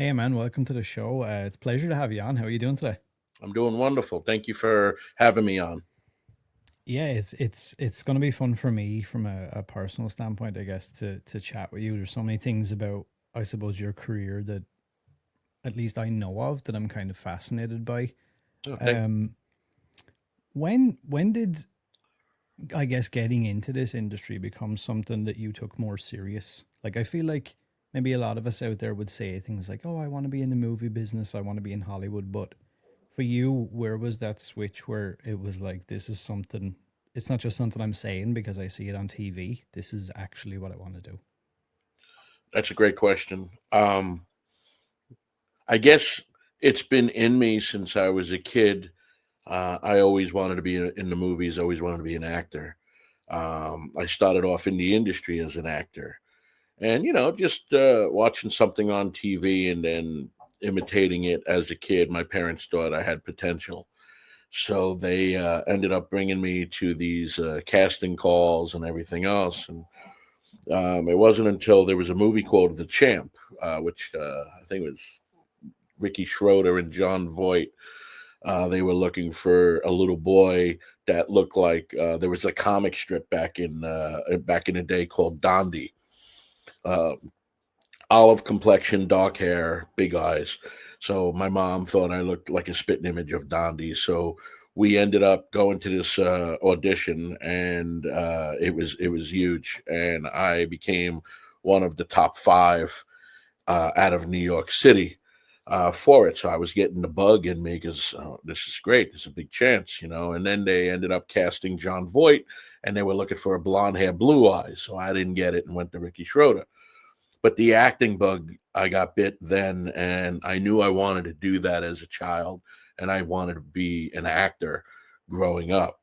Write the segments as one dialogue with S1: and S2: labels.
S1: Hey man, welcome to the show. It's a pleasure to have you on. How are you doing today?
S2: I'm doing wonderful. Thank you for having me on.
S1: Yeah, it's going to be fun for me from a personal standpoint, I guess, to chat with you. There's so many things about, I suppose, your career that at least I know of that I'm kind of fascinated by.
S2: Oh, thank you.
S1: Um, when did I guess getting into this industry become something that you took more serious? Like I feel like maybe a lot of us out there would say things like, "Oh, I want to be in the movie business. I want to be in Hollywood," but for you, where was that switch where it was like, this is something, it's not just something I'm saying because I see it on TV. This is actually what I want to do.
S2: That's a great question. I guess it's been in me since I was a kid. I always wanted to be in the movies. Always wanted to be an actor. I started off in the industry as an actor, and just watching something on TV and then imitating it as a kid. My parents thought I had potential, so they ended up bringing me to these casting calls and everything else. And it wasn't until there was a movie called The Champ, which I think was Ricky Schroeder and John Voight. They were looking for a little boy that looked like there was a comic strip back in the day called Dondi. Uh, Olive complexion, dark hair, big eyes. So my mom thought I looked like a spitting image of Dondi. So we ended up going to this audition, and it was huge, and I became one of the top five out of New York City for it. So I was getting the bug in me because this is great. There's a big chance, you know. And then they ended up casting John Voight, and they were looking for a blonde hair, blue eyes. So I didn't get it and went to Ricky Schroeder. But the acting bug, I got bit then, and I knew I wanted to do that as a child, and I wanted to be an actor growing up.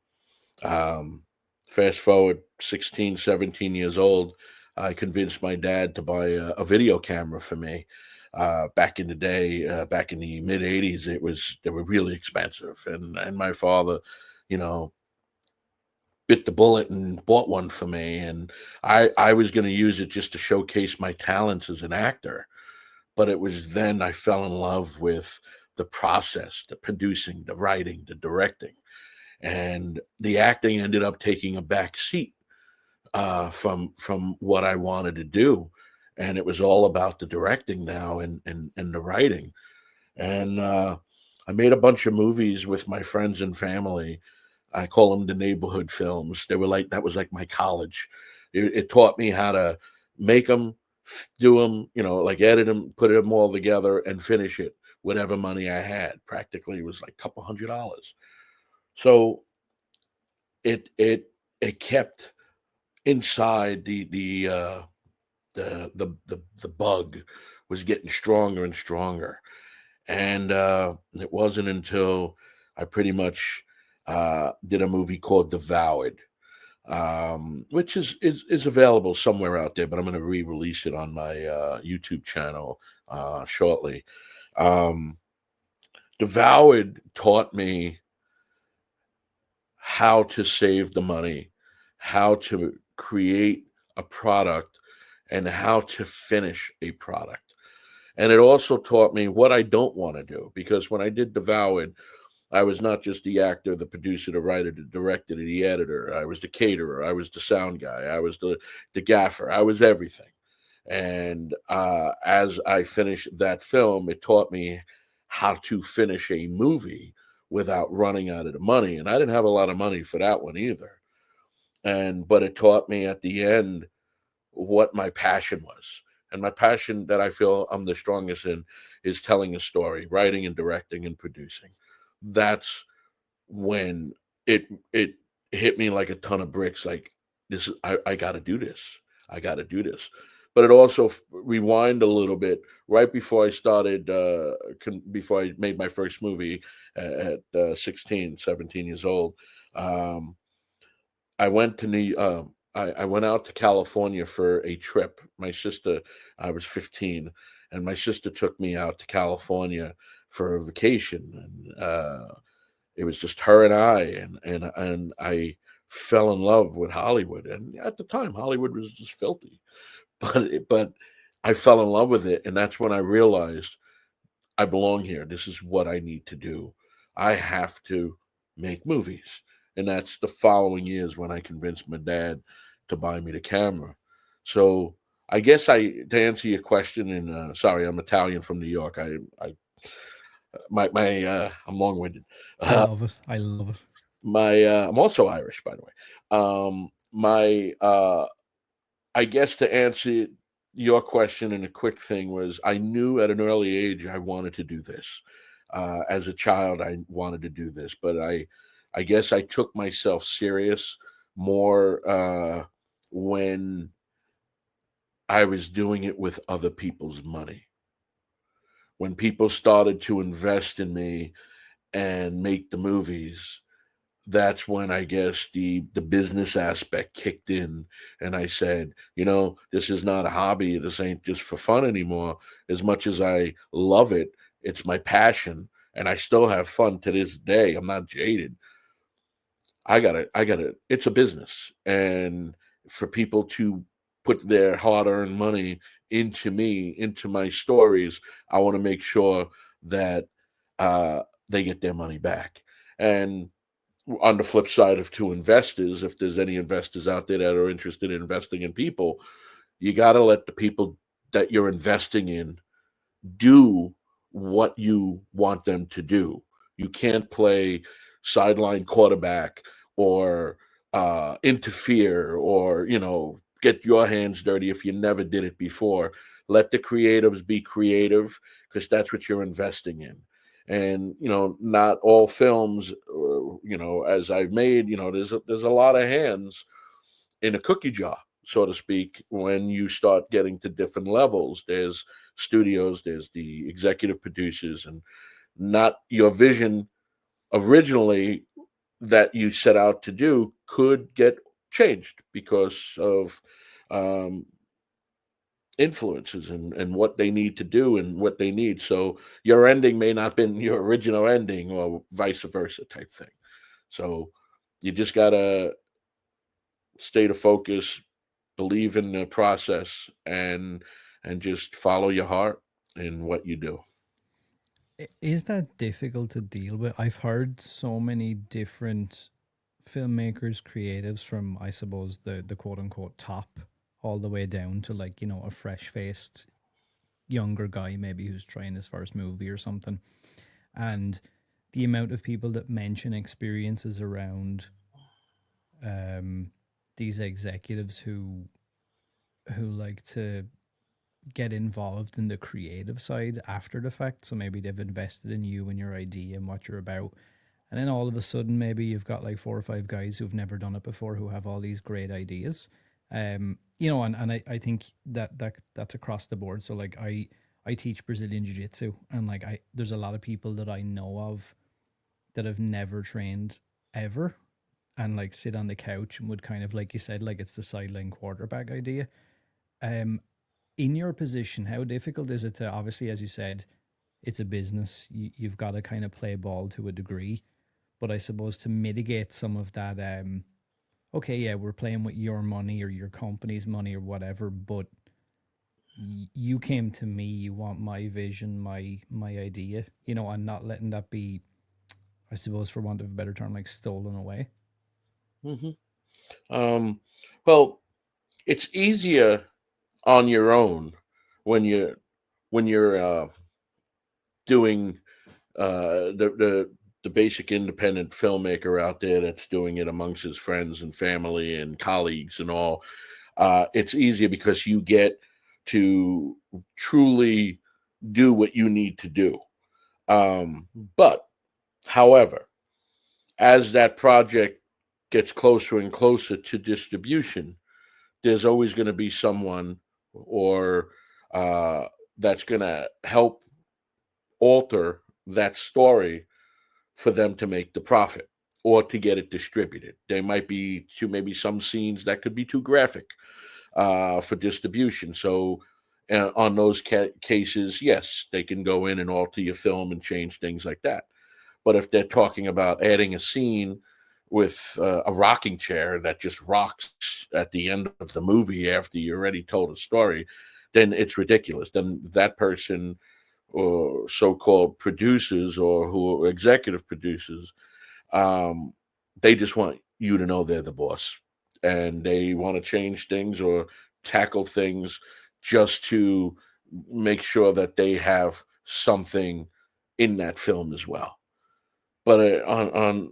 S2: Um, Fast forward 16, 17 years old, I convinced my dad to buy a video camera for me. Back in the day, back in the mid '80s, they were really expensive, and my father, you know, bit the bullet and bought one for me. And I was going to use it just to showcase my talents as an actor. But it was then I fell in love with the process, the producing, the writing, the directing, and the acting ended up taking a back seat from what I wanted to do. And it was all about the directing now and the writing. And I made a bunch of movies with my friends and family. I call them the neighborhood films. They were like that was like my college. It taught me how to make them, do them, like edit them, put them all together, and finish it. Whatever money I had, practically it was like a couple $100. So it kept inside the bug was getting stronger and stronger. And it wasn't until I pretty much did a movie called Devoured, which is available somewhere out there, but I'm going to re-release it on my YouTube channel shortly. Um, Devoured taught me how to save the money, how to create a product, and how to finish a product. And it also taught me what I don't want to do, because when I did Devoured, I was not just the actor, the producer, the writer, the director, the editor. I was the caterer. I was the sound guy. I was the gaffer. I was everything. And as I finished that film, it taught me how to finish a movie without running out of the money. And I didn't have a lot of money for that one either. And but it taught me at the end what my passion was. And my passion that I feel I'm the strongest in is telling a story, writing and directing and producing. That's when it hit me like a ton of bricks. Like I got to do this. I got to do this. But it also rewind a little bit right before I started, before I made my first movie at 16, 17 years old. Um, I went to New. I went out to California for a trip. My sister, I was 15, and my sister took me out to California for a vacation, and it was just her and I, and I fell in love with Hollywood. And at the time, Hollywood was just filthy, but I fell in love with it, and that's when I realized I belong here. This is what I need to do. I have to make movies. And that's the following years when I convinced my dad to buy me the camera. So I guess to answer your question, and sorry, I'm Italian from New York. I'm long winded.
S1: I love it. I love it.
S2: I'm also Irish, by the way. My I guess to answer your question in a quick thing was I knew at an early age I wanted to do this. As a child, I wanted to do this, but I guess I took myself serious more when I was doing it with other people's money. When people started to invest in me and make the movies, that's when I guess the business aspect kicked in, and I said, this is not a hobby. This ain't just for fun anymore. As much as I love it, it's my passion, and I still have fun to this day. I'm not jaded. I gotta. It's a business, and for people to put their hard-earned money into me, into my stories, I want to make sure that they get their money back. And on the flip side of to investors, if there's any investors out there that are interested in investing in people, you got to let the people that you're investing in do what you want them to do. You can't play sideline quarterback or interfere or, get your hands dirty if you never did it before. Let the creatives be creative because that's what you're investing in. And not all films, as I've made, there's a lot of hands in a cookie jar, so to speak. When you start getting to different levels, there's studios, there's the executive producers, and not your vision originally that you set out to do could get changed because of um, influences and what they need to do and what they need. So your ending may not been your original ending or vice versa type thing. So you just gotta stay to focus, believe in the process, and just follow your heart in what you do.
S1: Is that difficult to deal with? I've heard so many different filmmakers, creatives from, I suppose, the quote unquote top all the way down to, like, a fresh faced younger guy, maybe who's trying his first movie or something. And the amount of people that mention experiences around um, these executives who like to get involved in the creative side after the fact. So maybe they've invested in you and your idea and what you're about. And then all of a sudden, maybe you've got like 4 or 5 guys who've never done it before who have all these great ideas. And I think that's across the board. So like I teach Brazilian Jiu Jitsu, and like there's a lot of people that I know of that have never trained ever, and like sit on the couch and would kind of, like you said, like it's the sideline quarterback idea. Um, in your position, how difficult is it to, obviously, as you said, it's a business. You've got to kind of play ball to a degree, but I suppose to mitigate some of that, okay, yeah, we're playing with your money or your company's money or whatever, but you came to me, you want my vision, my idea, and not letting that be, I suppose, for want of a better term, like stolen away.
S2: hmm Um, well, it's easier on your own when you're doing the basic independent filmmaker out there that's doing it amongst his friends and family and colleagues and all. It's easier because you get to truly do what you need to do. But however, as that project gets closer and closer to distribution, there's always going to be someone or that's going to help alter that story for them to make the profit or to get it distributed. There might be maybe some scenes that could be too graphic for distribution. So on those cases, yes, they can go in and alter your film and change things like that. But if they're talking about adding a scene with a rocking chair that just rocks at the end of the movie after you already told a story, then it's ridiculous. Then that person or so-called producers or who are executive producers, um, they just want you to know they're the boss, and they want to change things or tackle things just to make sure that they have something in that film as well. But on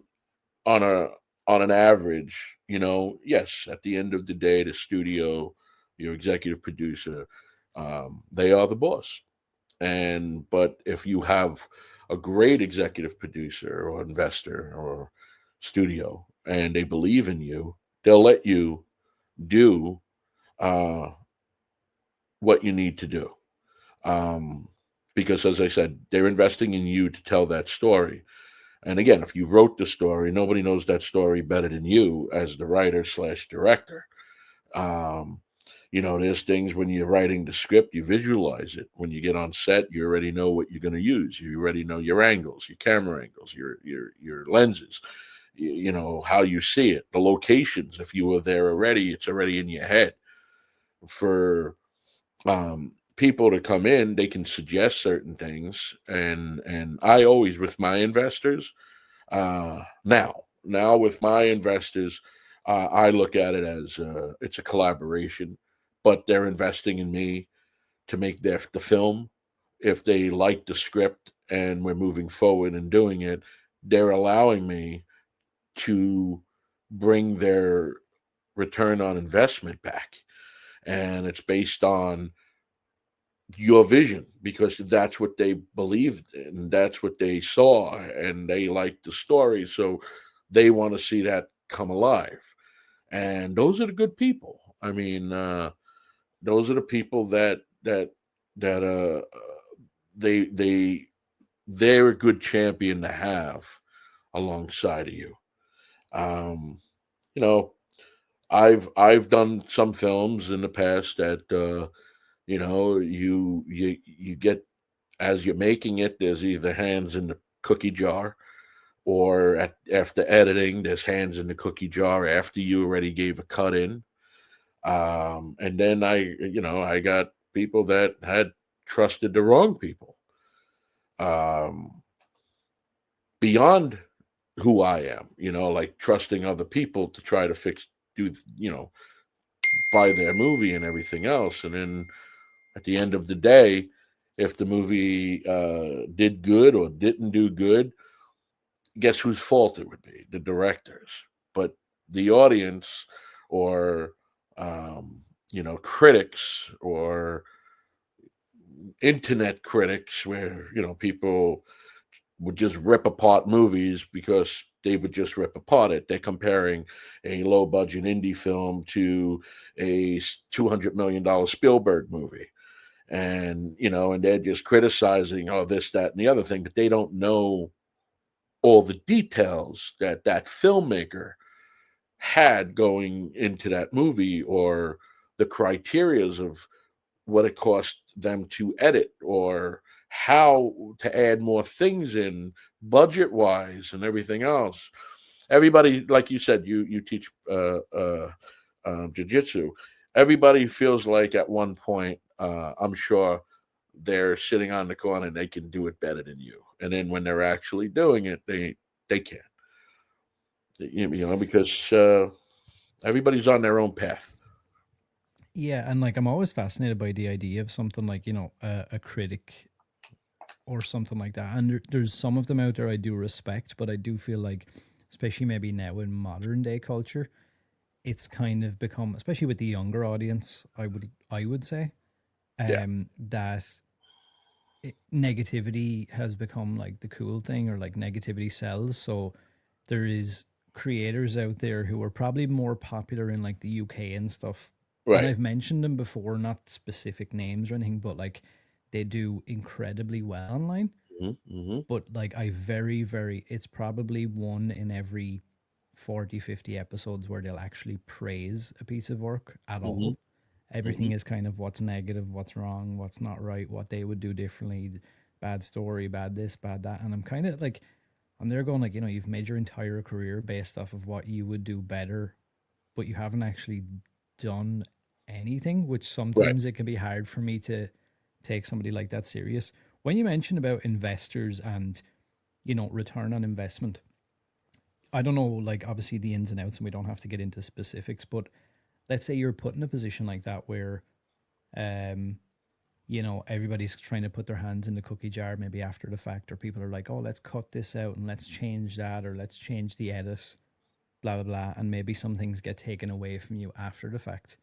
S2: a on an average, yes, at the end of the day, the studio, your executive producer, they are the boss. And but if you have a great executive producer or investor or studio and they believe in you, they'll let you do uh, what you need to do. Um, because as I said, they're investing in you to tell that story. And again, if you wrote the story, nobody knows that story better than you as the writer slash director. Um, there's things when you're writing the script, you visualize it. When you get on set, you already know what you're going to use. You already know your angles, your camera angles, your lenses. How you see it, the locations. If you were there already, it's already in your head. For people to come in, they can suggest certain things, and I always with my investors. Now with my investors, I look at it as it's a collaboration, but they're investing in me to make the film. If they like the script and we're moving forward and doing it, they're allowing me to bring their return on investment back. And it's based on your vision because that's what they believed in, that's what they saw, and they liked the story. So they want to see that come alive. And those are the good people. I mean, those are the people that they they they're a good champion to have alongside of you. Um, you know, I've done some films in the past that you get as you're making it. There's either hands in the cookie jar, or after editing, there's hands in the cookie jar after you already gave a cut in. And then I got people that had trusted the wrong people, um, beyond who I am, like trusting other people to try to do, buy their movie and everything else. And then at the end of the day, if the movie did good or didn't do good, guess whose fault it would be? The directors. But the audience, or critics, or internet critics, where people would just rip apart movies because they would just rip apart it. They're comparing a low budget indie film to a $200 million Spielberg movie. And they're just criticizing, oh, this, that, and the other thing, but they don't know all the details that filmmaker had going into that movie, or the criterias of what it cost them to edit, or how to add more things in budget wise and everything else. Everybody, like you said, you teach jiu-jitsu. Everybody feels like at one point, I'm sure, they're sitting on the corner and they can do it better than you. And then when they're actually doing it, they can't. Because everybody's on their own path.
S1: Yeah, and like I'm always fascinated by the idea of something like a critic or something like that. And there's some of them out there I do respect, but I do feel like, especially maybe now in modern day culture, it's kind of become, especially with the younger audience, I would say,
S2: Yeah.
S1: that negativity has become like the cool thing, or like negativity sells. So there is creators out there who are probably more popular in like the UK and stuff. And
S2: Right.
S1: I've mentioned them before, not specific names or anything, but like they do incredibly well online.
S2: Hmm.
S1: But like I very, very, it's probably one in every 40, 50 episodes where they'll actually praise a piece of work at
S2: Hmm.
S1: all. Everything
S2: Hmm.
S1: is kind of what's negative, what's wrong, what's not right, what they would do differently, bad story, bad this, bad that. And I'm kind of like, I'm there going like, you've made your entire career based off of what you would do better, but you haven't actually done anything, which
S2: Right.
S1: sometimes it can be hard for me to take somebody like that serious. When you mentioned about investors and, return on investment, I don't know, like, obviously the ins and outs, and we don't have to get into specifics, but let's say you're put in a position like that where, um, everybody's trying to put their hands in the cookie jar maybe after the fact, or people are like, oh, let's cut this out and let's change that, or let's change the edit, blah, blah, blah. And maybe some things get taken away from you after the fact.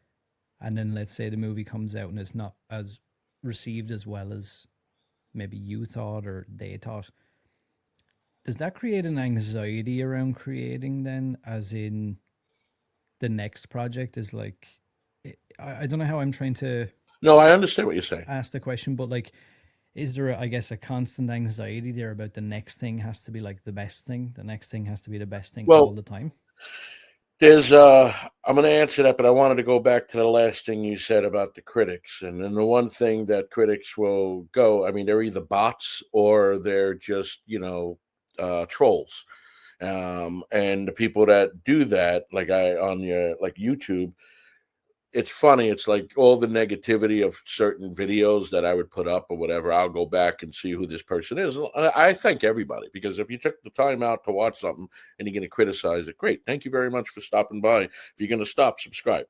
S1: And then let's say the movie comes out and it's not as received as well as maybe you thought or they thought. Does that create an anxiety around creating then, as in the next project is like, I don't know how I'm trying to
S2: No, I understand what you're saying.
S1: ask the question, but like, is there, I guess, a constant anxiety there about the next thing has to be like the best thing? The next thing has to be the best thing all
S2: Well,
S1: the time?
S2: there's I'm going to answer that, but I wanted to go back to the last thing you said about the critics. And then the one thing that critics will go, I mean, they're either bots or they're just, trolls. And the people that do that, like on your like YouTube, it's funny. It's like all the negativity of certain videos that I would put up or whatever. I'll go back and see who this person is. I thank everybody, because if you took the time out to watch something and you're going to criticize it, great. Thank you very much for stopping by. If you're going to stop, subscribe.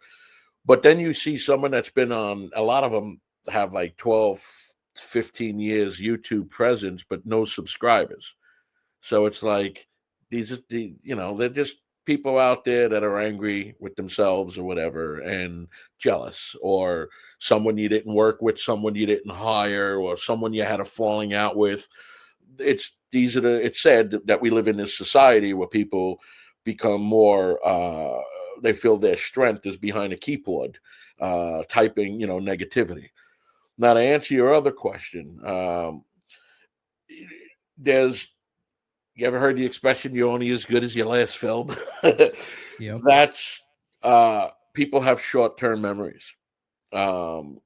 S2: But then you see someone that's been on, a lot of them have like 12, 15 years YouTube presence, but no subscribers. So it's like they're just people out there that are angry with themselves or whatever, and jealous, or someone you didn't work with, someone you didn't hire, or someone you had a falling out with. It's sad that we live in this society where people become more they feel their strength is behind a keyboard, typing, negativity. Now, to answer your other question, there's you ever heard the expression, "You're only as good as your last film"?
S1: Yep.
S2: That's people have short-term memories. Um,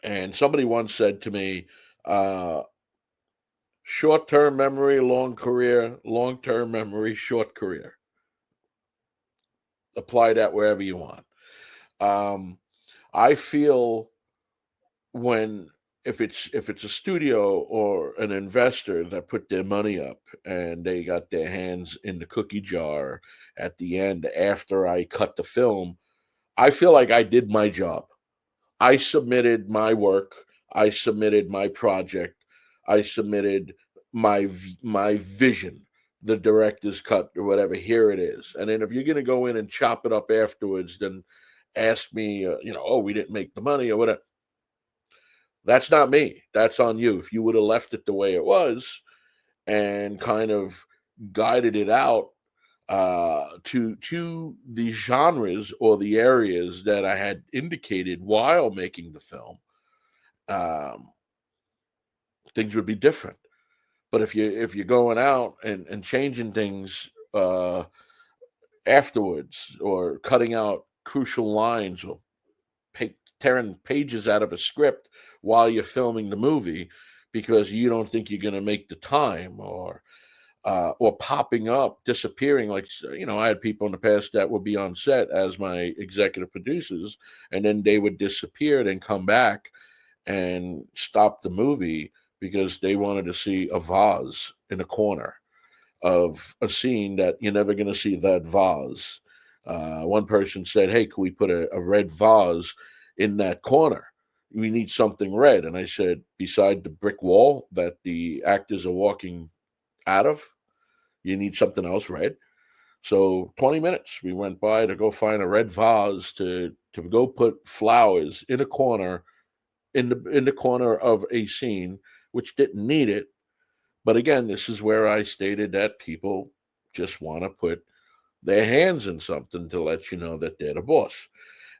S2: and somebody once said to me, uh, "Short-term memory, long career; long-term memory, short career." Apply that wherever you want. Um, I feel when if it's a studio or an investor that put their money up and they got their hands in the cookie jar at the end after I cut the film, I feel like I did my job. I submitted my work, I submitted my project, I submitted my vision, the director's cut or whatever. Here it is. And then if you're going to go in and chop it up afterwards, then ask me, oh, we didn't make the money or whatever. That's not me. That's on you. If you would have left it the way it was and kind of guided it out to the genres or the areas that I had indicated while making the film, um, things would be different. But if you're going out and changing things afterwards, or cutting out crucial lines, or tearing pages out of a script while you're filming the movie because you don't think you're going to make the time, or popping up, disappearing. Like, I had people in the past that would be on set as my executive producers, and then they would disappear, then come back and stop the movie because they wanted to see a vase in a corner of a scene that you're never going to see that vase. One person said, "Hey, can we put a red vase in that corner? We need something red." And I said, "Beside the brick wall that the actors are walking out of, you need something else red." So 20 minutes we went by to go find a red vase to go put flowers in a corner, in the corner of a scene which didn't need it. But again, this is where I stated that people just want to put their hands in something to let you know that they're the boss.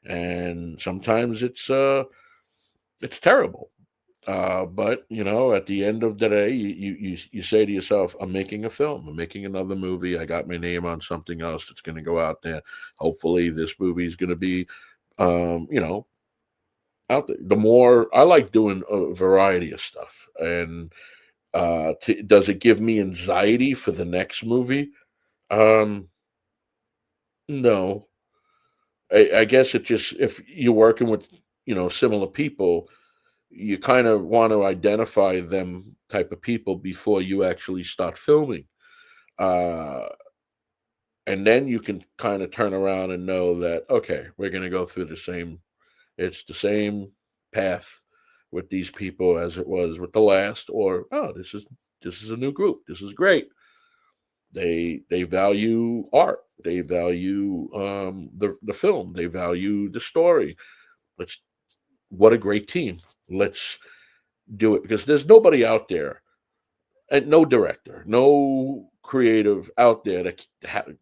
S2: And sometimes it's terrible. But at the end of the day, you say to yourself, "I'm making a film. I'm making another movie. I got my name on something else that's going to go out there. Hopefully, this movie is going to be, um, you know, out there." The more I like doing a variety of stuff, and does it give me anxiety for the next movie? Um, no. I guess it just, if you're working with similar people, you kind of want to identify them type of people before you actually start filming. Uh, and then you can kind of turn around and know that, okay, we're going to go through it's the same path with these people as it was with the last, or, oh, this is a new group. This is great. They value art. They value the film. They value the story. Let's What a great team. Let's do it, because there's nobody out there, and no director, no creative out there that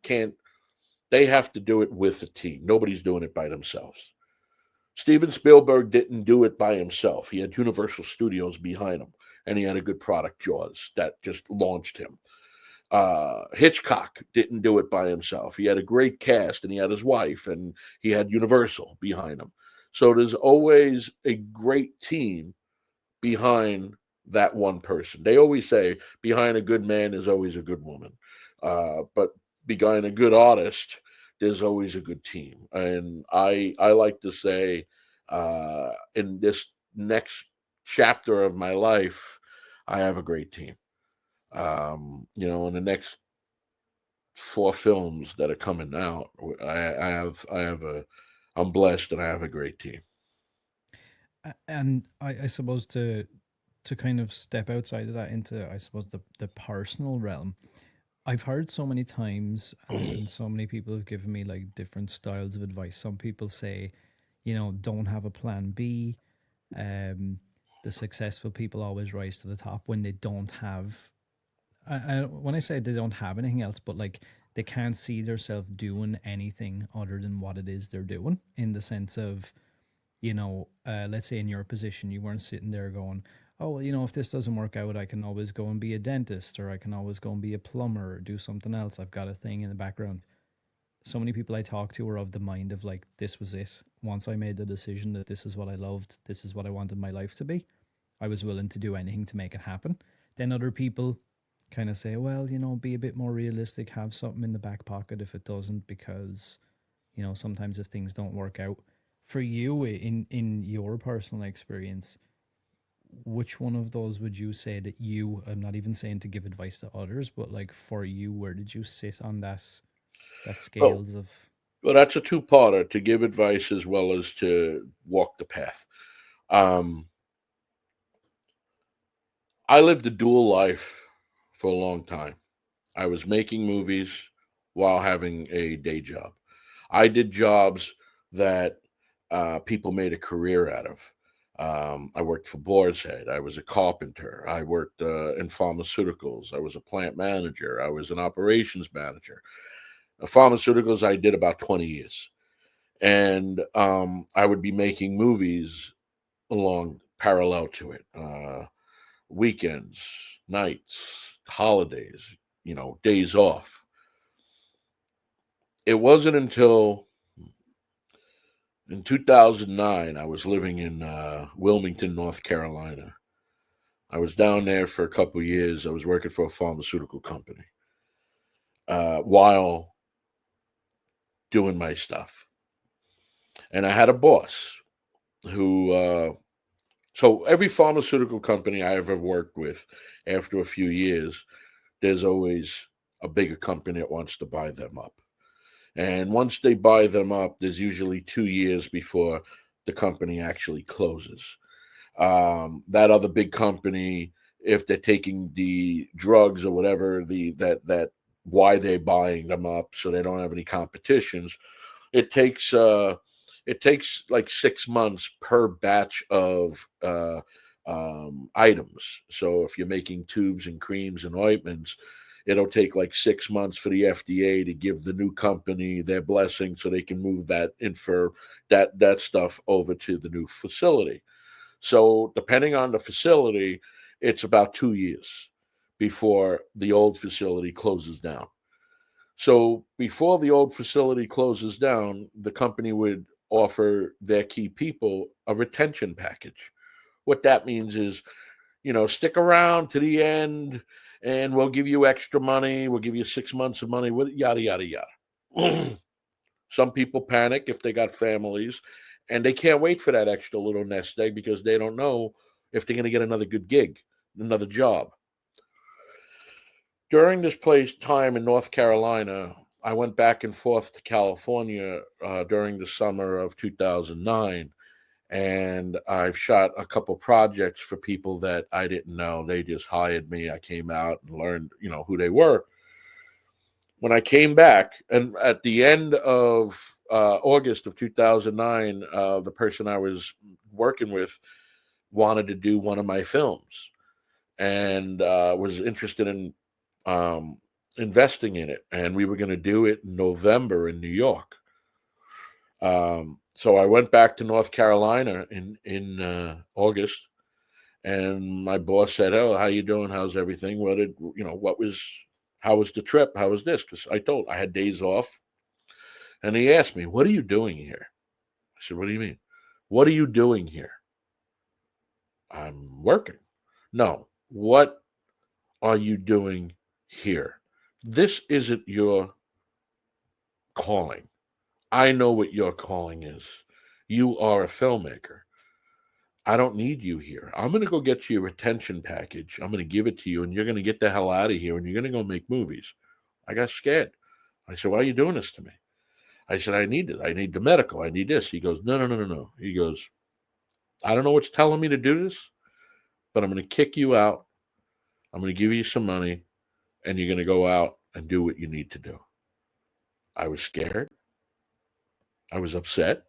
S2: can't. They have to do it with a team. Nobody's doing it by themselves. Steven Spielberg didn't do it by himself. He had Universal Studios behind him, and he had a good product, Jaws, that just launched him. Hitchcock didn't do it by himself. He had a great cast, and he had his wife, and he had Universal behind him. So there's always a great team behind that one person. They always say behind a good man is always a good woman, but behind a good artist, there's always a good team. And I like to say, in this next chapter of my life, I have a great team. In the next 4 films that are coming out, I'm blessed and I have a great team.
S1: And I suppose to kind of step outside of that into, I suppose, the personal realm. I've heard so many times, and so many people have given me like different styles of advice. Some people say, don't have a plan B. Um, the successful people always rise to the top when they don't have. When I say they don't have anything else, but like they can't see themselves doing anything other than what it is they're doing. In the sense of, let's say in your position, you weren't sitting there going, oh, well, if this doesn't work out, I can always go and be a dentist, or I can always go and be a plumber, or do something else. I've got a thing in the background. So many people I talk to are of the mind of like, this was it. Once I made the decision that this is what I loved, this is what I wanted my life to be, I was willing to do anything to make it happen. Then other people kind of say, well, be a bit more realistic, have something in the back pocket if it doesn't, because, sometimes if things don't work out. For you, in your personal experience, which one of those would you say that I'm not even saying to give advice to others, but like for you, where did you sit on that
S2: Oh,
S1: scales of?
S2: well, that's a two-parter: to give advice as well as to walk the path. Um, I lived a dual life for a long time. I was making movies while having a day job. I did jobs that people made a career out of. I worked for Boar's Head. I was a carpenter. I worked in pharmaceuticals. I was a plant manager. I was an operations manager. Pharmaceuticals, I did about 20 years. And I would be making movies along parallel to it. Weekends, nights, holidays, days off. It wasn't until in 2009 I was living in Wilmington, North Carolina. I was down there for a couple of years. I was working for a pharmaceutical company while doing my stuff. And I had a boss who, so every pharmaceutical company I ever worked with, after a few years, there's always a bigger company that wants to buy them up. And once they buy them up, there's usually 2 years before the company actually closes. That other big company, if they're taking the drugs or whatever, that why they're buying them up, so they don't have any competitions. It takes like 6 months per batch of items. So if you're making tubes and creams and ointments, it'll take like 6 months for the FDA to give the new company their blessing so they can move that in for that stuff over to the new facility. So depending on the facility, it's about 2 years before the old facility closes down. So before the old facility closes down, the company would offer their key people a retention package. What that means is, stick around to the end and we'll give you extra money. We'll give you 6 months of money, yada, yada, yada. Some people panic if they got families And they can't wait for that extra little nest egg because they don't know if they're going to get another good gig, another job. During this time in North Carolina, I went back and forth to California during the summer of 2009. And I've shot a couple projects for people that I didn't know. They just hired me. I came out and learned, who they were. When I came back, and at the end of August of 2009, the person I was working with wanted to do one of my films and was interested in investing in it. And we were going to do it in November in New York. So I went back to North Carolina in August, and my boss said, "Oh, how you doing? How's everything? How was the trip? How was this?" Because I had days off, and he asked me, "What are you doing here?" I said, "What do you mean? What are you doing here?" "I'm working." "No, what are you doing here? This isn't your calling. I know what your calling is. You are a filmmaker. I don't need you here. I'm going to go get you a retention package. I'm going to give it to you, and you're going to get the hell out of here, and you're going to go make movies." I got scared. I said, "Why are you doing this to me?" I said, "I need it. I need the medical. I need this." He goes, "No, no, no, no, no." He goes, "I don't know what's telling me to do this, but I'm going to kick you out. I'm going to give you some money, and you're going to go out and do what you need to do." I was scared. I was upset.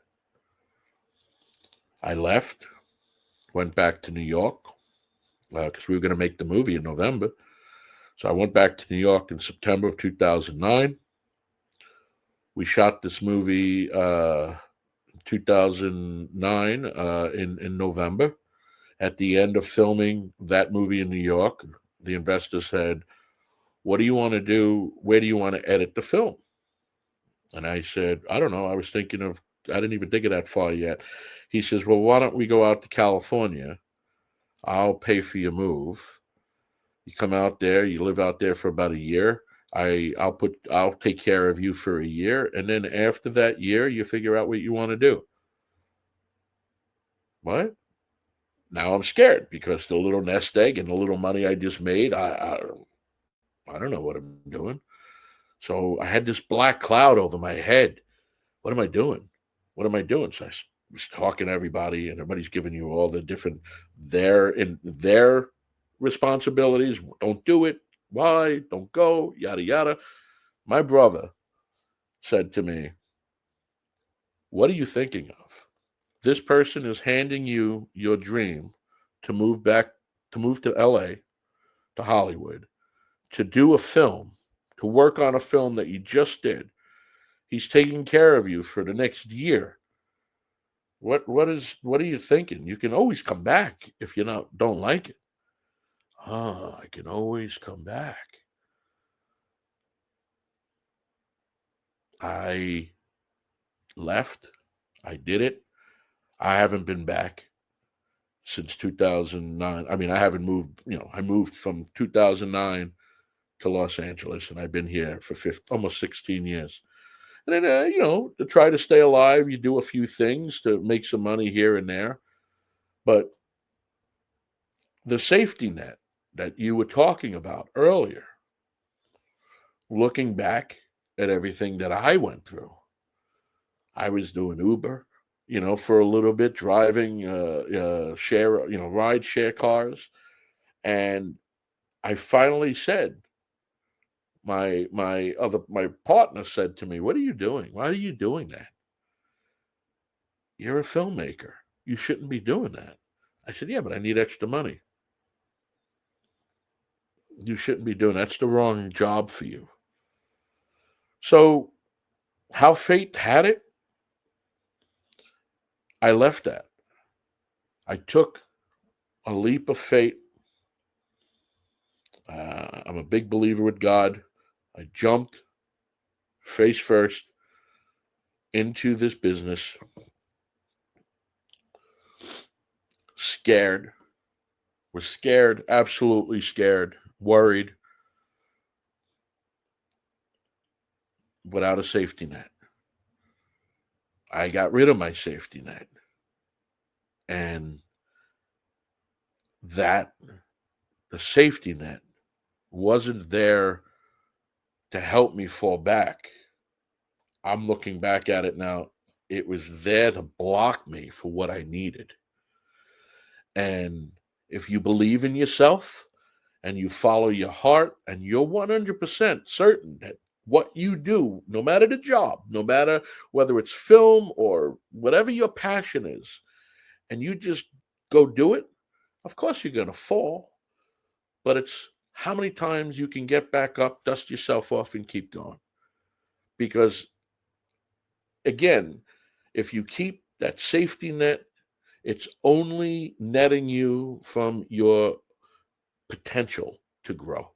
S2: I left, went back to New York because we were going to make the movie in November. So I went back to New York in September of 2009. We shot this movie in 2009 in November. At the end of filming that movie in New York, the investor said, "What do you want to do? Where do you want to edit the film?" And I said, "I don't know. I didn't even think of that far yet." He says, "Well, why don't we go out to California? I'll pay for your move. You come out there, you live out there for about a year. I'll take care of you for a year. And then after that year, you figure out what you want to do." What? Now I'm scared because the little nest egg and the little money I just made, I don't know what I'm doing. So I had this black cloud over my head. What am I doing? What am I doing? So I was talking to everybody, and everybody's giving you all the different their responsibilities. Don't do it. Why? Don't go. Yada yada. My brother said to me, "What are you thinking of? This person is handing you your dream to move to LA, to Hollywood, to do a film, to work on a film that you just did. He's taking care of you for the next year. What are you thinking? You can always come back if you don't like it." I can always come back. I left. I did it. I haven't been back since 2009. I mean, I haven't moved, I moved from 2009 to Los Angeles, and I've been here for almost 16 years. And then, to try to stay alive, you do a few things to make some money here and there. But the safety net that you were talking about earlier, looking back at everything that I went through, I was doing Uber, for a little bit, driving ride share cars. And I finally said, my partner said to me, "What are you doing? Why are you doing that? You're a filmmaker. You shouldn't be doing that." I said, "Yeah, but I need extra money." "You shouldn't be doing that. That's the wrong job for you." So how fate had it, I left that. I took a leap of fate. I'm a big believer with God. I jumped face first into this business, scared, was scared, absolutely scared, worried, without a safety net. I got rid of my safety net. And that, the safety net, wasn't there to help me fall back. I'm looking back at it now. It was there to block me for what I needed. And if you believe in yourself and you follow your heart and you're 100% certain that what you do, no matter the job, no matter whether it's film or whatever your passion is, and you just go do it, of course you're going to fall. But it's how many times you can get back up, dust yourself off, and keep going. Because again, if you keep that safety net, it's only netting you from your potential to grow.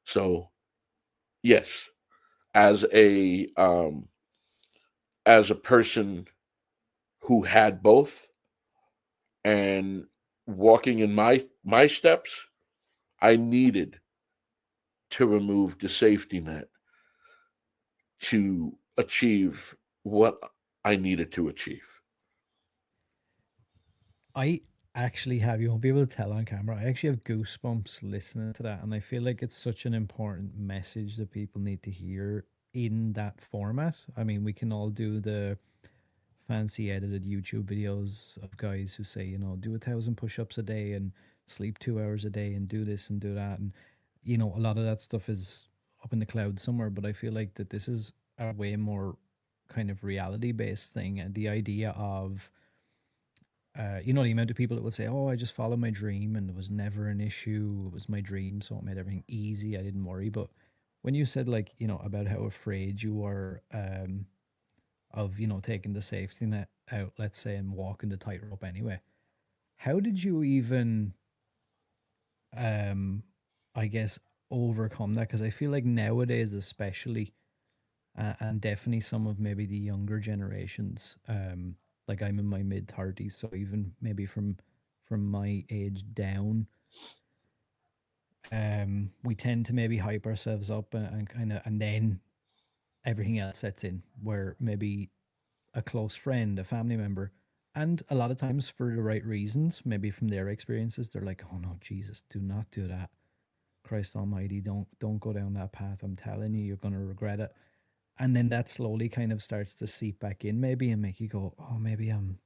S2: So, yes, as a person who had both and walking in my steps, I needed to remove the safety net to achieve what I needed to achieve.
S1: I actually have, you won't be able to tell on camera, I actually have goosebumps listening to that. And I feel like it's such an important message that people need to hear in that format. I mean, we can all do the fancy edited YouTube videos of guys who say, you know, do 1,000 push-ups a day and sleep 2 hours a day and do this and do that. And, you know, a lot of that stuff is up in the cloud somewhere. But I feel like that this is a way more kind of reality based thing. And the idea of, you know, the amount of people that would say, "Oh, I just followed my dream and it was never an issue. It was my dream, so it made everything easy. I didn't worry." But when you said, like, you know, about how afraid you were of, you know, taking the safety net out, let's say, and walking the tightrope anyway, how did you even, um, I guess, overcome that? Because I feel like nowadays, especially, and definitely some of maybe the younger generations, like I'm in my mid 30s, so even maybe from my age down, we tend to maybe hype ourselves up and kind of, and then everything else sets in, where maybe a close friend, a family member, and a lot of times for the right reasons, maybe from their experiences, they're like, "Oh no, Jesus, do not do that. Christ Almighty, don't go down that path. I'm telling you, you're gonna regret it." And then that slowly kind of starts to seep back in, maybe, and make you go, "Oh, maybe I'm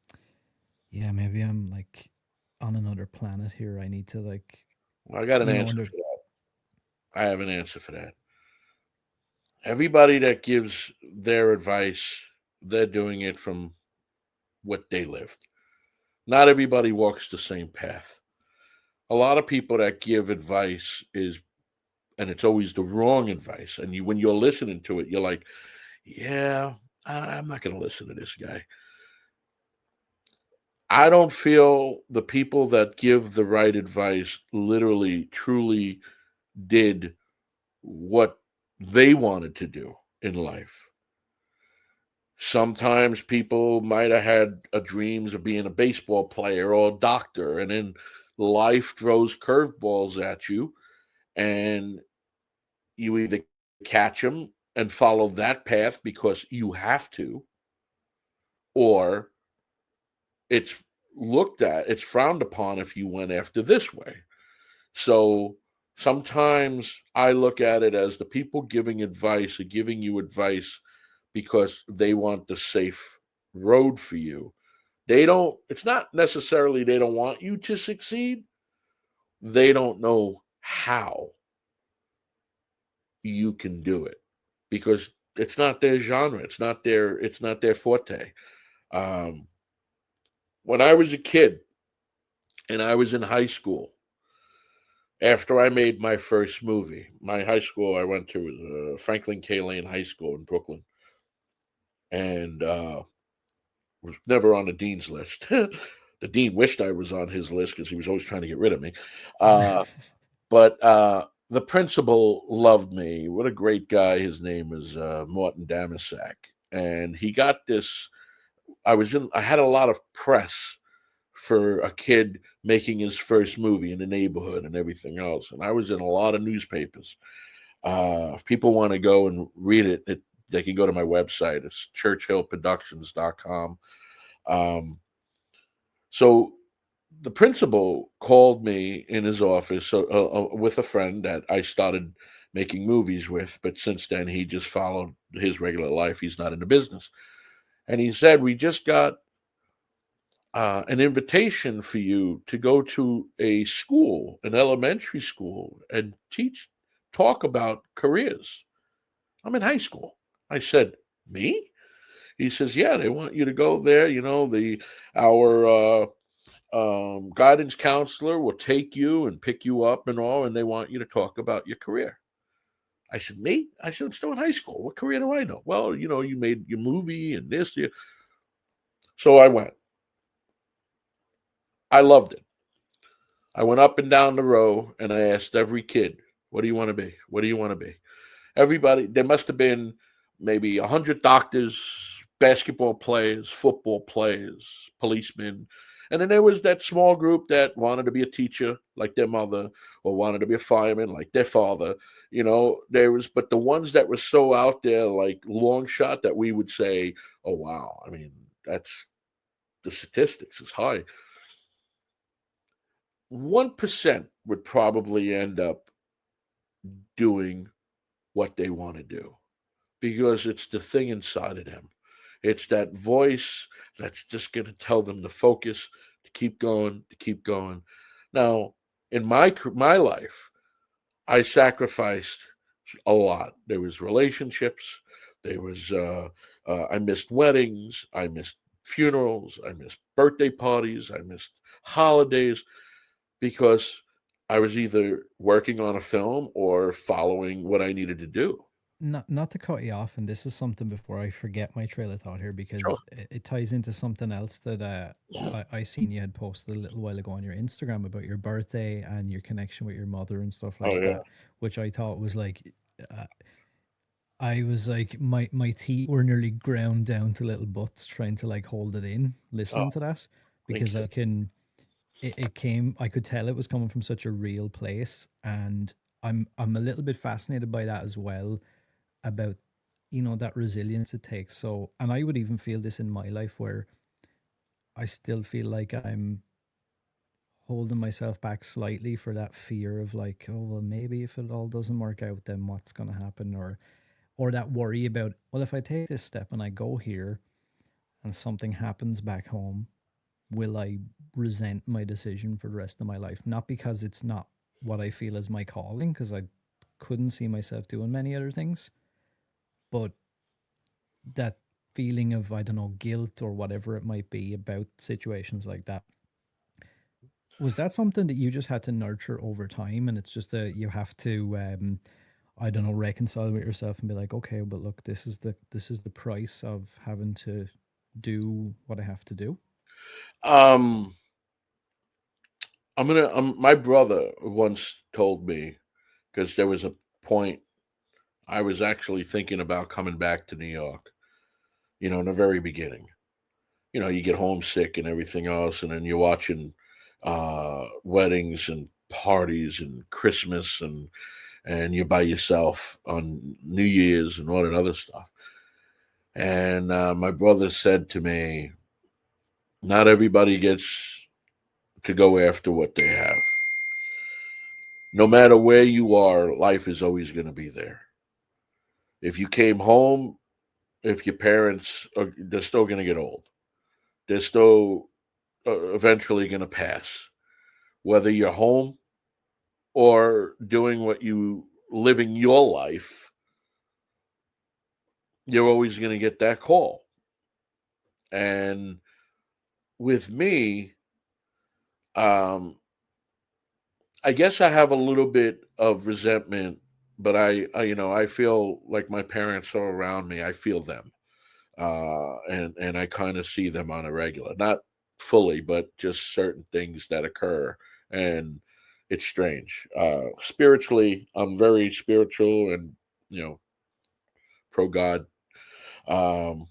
S1: like on another planet here. I need to, like,
S2: I got an
S1: you know,
S2: answer
S1: under."
S2: for that. I have an answer for that. Everybody that gives their advice, they're doing it from what they lived. Not everybody walks the same path. A lot of people that give advice is, and it's always the wrong advice. And you, when you're listening to it, you're like, yeah, I'm not going to listen to this guy. I don't feel the people that give the right advice literally, truly did what they wanted to do in life. Sometimes people might have had dreams of being a baseball player or a doctor, and then life throws curveballs at you, and you either catch them and follow that path because you have to, or it's it's frowned upon if you went after this way. So sometimes I look at it as the people giving advice are giving you advice because they want the safe road for you. They don't, it's not necessarily they don't want you to succeed. They don't know how you can do it because it's not their genre. It's not their forte. Um, when I was a kid and I was in high school, after I made my first movie, my high school I went to was Franklin K. Lane High School in Brooklyn, and was never on the dean's list. The dean wished I was on his list because he was always trying to get rid of me. But the principal loved me. What a great guy! His name is Morton Damasak, and he got this. I had a lot of press for a kid making his first movie in the neighborhood and everything else. And I was in a lot of newspapers. If people want to go and read it, they can go to my website. It's churchillproductions.com. So the principal called me in his office with a friend that I started making movies with, but since then he just followed his regular life. He's not in the business. And he said, we just got an invitation for you to go to a school, an elementary school, and talk about careers. I'm in high school. I said, me? He says, yeah, they want you to go there. Our guidance counselor will take you and pick you up and all, and they want you to talk about your career. I said, me? I said, I'm still in high school. What career do I know? Well, you made your movie and this. So I went. I loved it. I went up and down the row and I asked every kid, what do you want to be? What do you want to be? Everybody, there must have been maybe 100 doctors, basketball players, football players, policemen. And then there was that small group that wanted to be a teacher like their mother, or wanted to be a fireman like their father. But the ones that were so out there, like long shot, that we would say, oh, wow. I mean, that's the statistics is high. 1% would probably end up doing what they want to do, because it's the thing inside of them. It's that voice that's just going to tell them to focus, to keep going, to keep going. Now, in my life, I sacrificed a lot. There was relationships. There was I missed weddings. I missed funerals. I missed birthday parties. I missed holidays, because I was either working on a film or following what I needed to do.
S1: Not to cut you off, and this is something before I forget my trail of thought here,
S2: Sure.
S1: because it ties into something else that I seen you had posted a little while ago on your Instagram about your birthday and your connection with your mother and stuff
S2: Oh
S1: like
S2: yeah.
S1: that, which I thought was like, uh, I was like, my teeth were nearly ground down to little butts trying to like hold it in,
S2: Oh,
S1: listening to that,
S2: thank
S1: because
S2: you.
S1: it came, I could tell it was coming from such a real place, and I'm a little bit fascinated by that as well, about that resilience it takes. So, and I would even feel this in my life where I still feel like I'm holding myself back slightly for that fear of like, oh well, maybe if it all doesn't work out, then what's going to happen, or that worry about, well, if I take this step and I go here and something happens back home, will I resent my decision for the rest of my life? Not because it's not what I feel is my calling, because I couldn't see myself doing many other things, but that feeling of, I don't know, guilt or whatever it might be about situations like that. Was that something that you just had to nurture over time, and it's just you have to, I don't know, reconcile with yourself and be like, okay, but look, this is the price of having to do what I have to do.
S2: Um, my brother once told me, because there was a point I was actually thinking about coming back to New York. In the very beginning. You get homesick and everything else, and then you're watching weddings and parties and Christmas, and you're by yourself on New Year's and all that other stuff. And my brother said to me, not everybody gets to go after what they have. No matter where you are, life is always going to be there. If you came home, if your parents they're still going to get old. They're still eventually going to pass. Whether you're home or doing what you living your life, you're always going to get that call. And with me, um, I guess I have a little bit of resentment, but I feel like my parents are around me. I feel them, and I kind of see them on a regular, not fully, but just certain things that occur, and it's strange. Spiritually, I'm very spiritual and pro God. Um,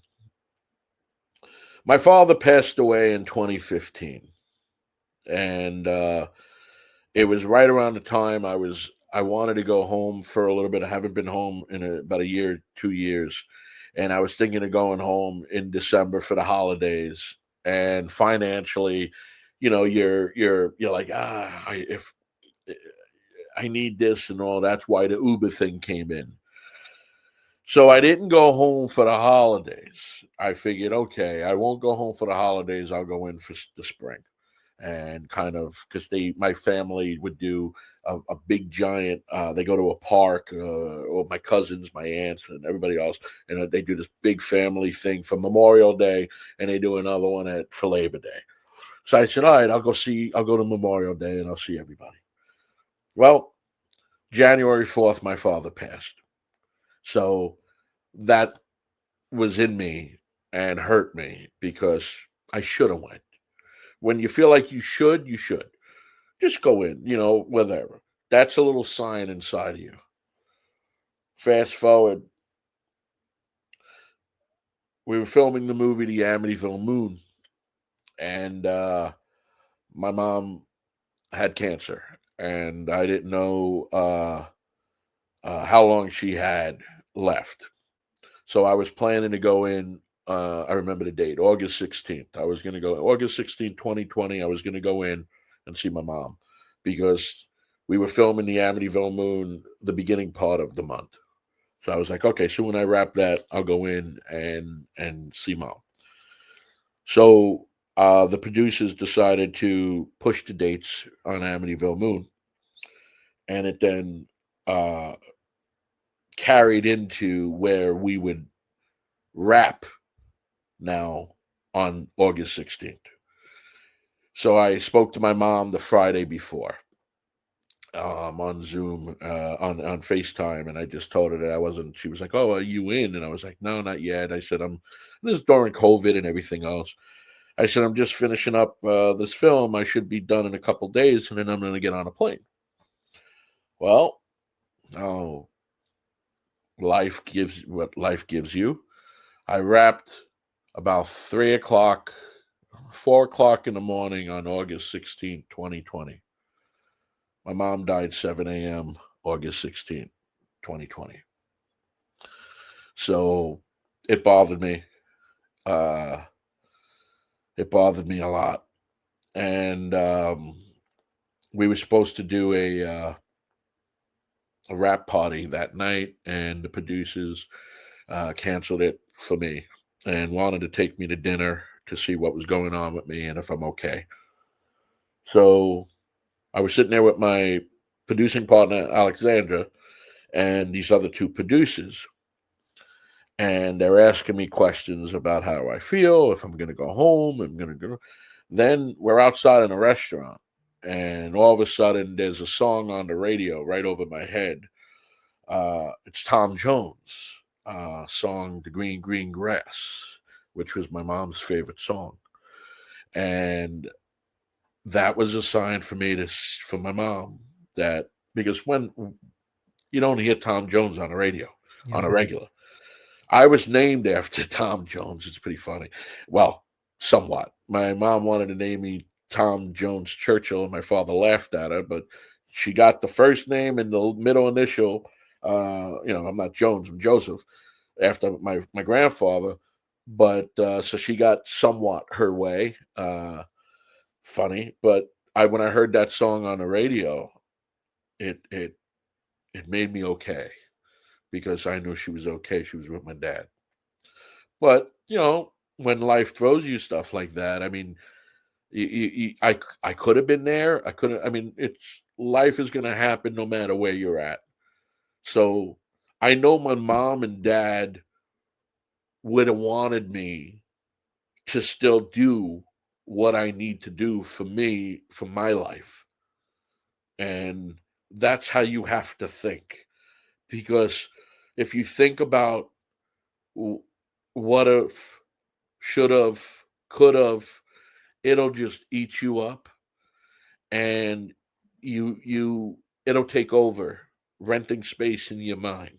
S2: my father passed away in 2015, and it was right around the time I wanted to go home for a little bit. I haven't been home in about a year, 2 years, and I was thinking of going home in December for the holidays. And financially, you're like, if I need this and all. That's why the Uber thing came in. So I didn't go home for the holidays. I figured, okay, I won't go home for the holidays. I'll go in for the spring, and kind of because my family would do a big giant. They go to a park, or my cousins, my aunts, and everybody else, and they do this big family thing for Memorial Day, and they do another one for Labor Day. So I said, all right, I'll go to Memorial Day, and I'll see everybody. Well, January 4th, my father passed. So that was in me and hurt me because I should have went. When you feel like you should. Just go in, whatever. That's a little sign inside of you. Fast forward, we were filming the movie The Amityville Moon, and my mom had cancer, and I didn't know how long she had left. So I was planning to go in. I remember the date, August 16th. I was going to go August 16th, 2020. I was going to go in and see my mom because we were filming the Amityville Moon the beginning part of the month. So I was like, okay, so when I wrap that, I'll go in and see mom. So the producers decided to push the dates on Amityville Moon, and it then carried into where we would wrap now on August 16th. So I spoke to my mom the Friday before on Zoom, on FaceTime, and I just told her that I wasn't. She was like, "Oh, are you in?" And I was like, "No, not yet." I said, This is during COVID and everything else. I said, "I'm just finishing up this film. I should be done in a couple days, and then I'm going to get on a plane." Well, oh, life gives what life gives you. I wrapped about 3 o'clock, 4 o'clock in the morning on August 16th, 2020. My mom died 7 a.m. August 16th, 2020. So it bothered me. Uh, it bothered me a lot. And we were supposed to do a wrap party that night, and the producers canceled it for me and wanted to take me to dinner to see what was going on with me and if I'm okay. So I was sitting there with my producing partner, Alexandra, and these other two producers. And they're asking me questions about how I feel, if I'm going to go home, I'm going to go. Then we're outside in a restaurant, and all of a sudden there's a song on the radio right over my head. It's Tom Jones' song, The Green, Green Grass, which was my mom's favorite song. And that was a sign for me for my mom, that because when you don't hear Tom Jones on the radio on
S1: Yeah.
S2: a regular, I was named after Tom Jones. It's pretty funny. Well, somewhat. My mom wanted to name me Tom Jones Churchill, and my father laughed at her, but she got the first name and the middle initial. I'm not Jones, I'm Joseph, after my grandfather. But so she got somewhat her way. Funny, but when I heard that song on the radio, it made me okay because I knew she was okay. She was with my dad. But when life throws you stuff like that, I mean, I could have been there. I couldn't. I mean, it's life is going to happen no matter where you're at. So I know my mom and dad would have wanted me to still do what I need to do for me, for my life. And that's how you have to think. Because if you think about what if, should have, could have, it'll just eat you up, and it'll take over, renting space in your mind.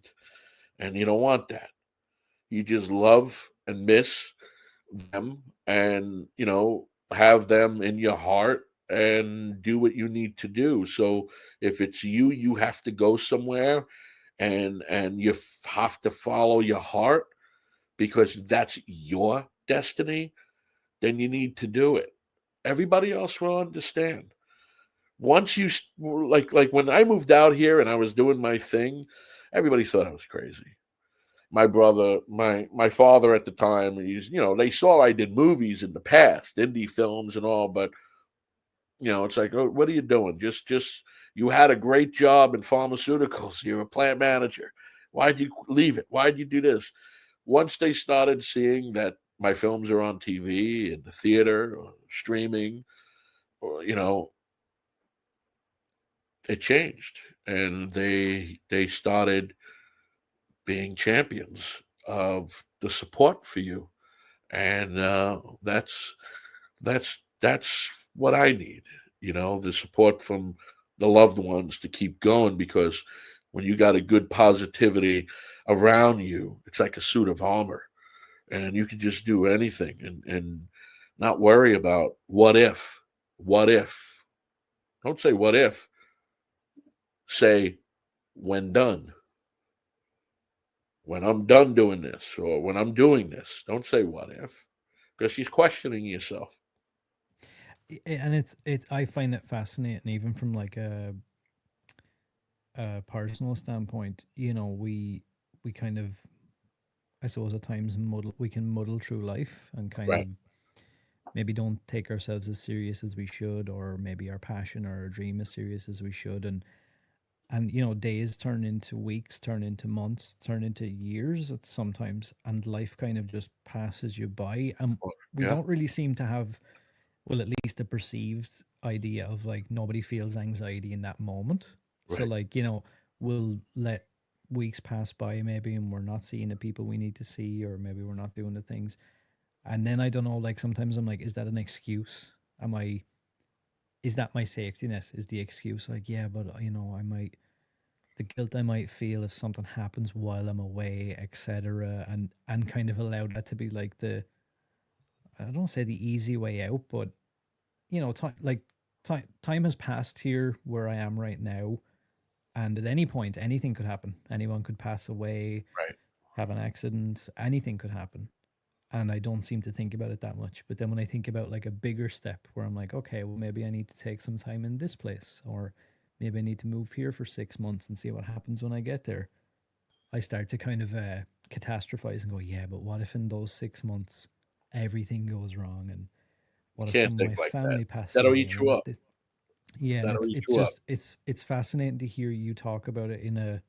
S2: And you don't want that. You just love and miss them, and have them in your heart and do what you need to do. So if it's you have to go somewhere, and you have to follow your heart, because that's your destiny, then you need to do it. Everybody else will understand. Once you like when I moved out here and I was doing my thing, everybody thought I was crazy. My brother, my father at the time, they saw I did movies in the past, indie films and all, but it's like, oh, what are you doing? Just you had a great job in pharmaceuticals. You're a plant manager. Why'd you leave it? Why'd you do this? Once they started seeing that my films are on TV and the theater or streaming, or it changed, and they started being champions of the support for you, and that's what I need. The support from the loved ones to keep going, because when you got a good positivity around you, it's like a suit of armor, and you can just do anything and not worry about what if. What if? Don't say what if. Say when done. When I'm done doing this, or when I'm doing this. Don't say what if, because she's questioning yourself.
S1: And I find it fascinating, even from like a personal standpoint. We kind of, I suppose, at times we can muddle through life and kind of
S2: Right.
S1: maybe don't take ourselves as serious as we should, or maybe our passion or our dream as serious as we should. And days turn into weeks, turn into months, turn into years at sometimes, and life kind of just passes you by, and we
S2: Yeah.
S1: don't really seem to have, well, at least a perceived idea of like nobody feels anxiety in that moment. So
S2: Right.
S1: like, we'll let weeks pass by maybe, and we're not seeing the people we need to see, or maybe we're not doing the things. And then I don't know, like sometimes I'm like, is that an excuse? Am I Is that my safety net? Is the excuse like, yeah, but I might, the guilt I might feel if something happens while I'm away, etc., and kind of allow that to be like I don't say the easy way out, but time has passed here where I am right now, and at any point anything could happen. Anyone could pass away,
S2: Right.
S1: have an accident, anything could happen. And I don't seem to think about it that much. But then when I think about like a bigger step where I'm like, okay, well, maybe I need to take some time in this place, or maybe I need to move here for 6 months and see what happens when I get there, I start to kind of catastrophize and go, yeah, but what if in those 6 months everything goes wrong? And
S2: You
S1: what if
S2: can't
S1: some of
S2: think
S1: my
S2: like that.
S1: family passes
S2: That'll
S1: away?
S2: eat
S1: And
S2: you
S1: what if
S2: up.
S1: this? Yeah, and
S2: That'll
S1: it's
S2: eat
S1: it's
S2: you up.
S1: just it's fascinating to hear you talk about it in a,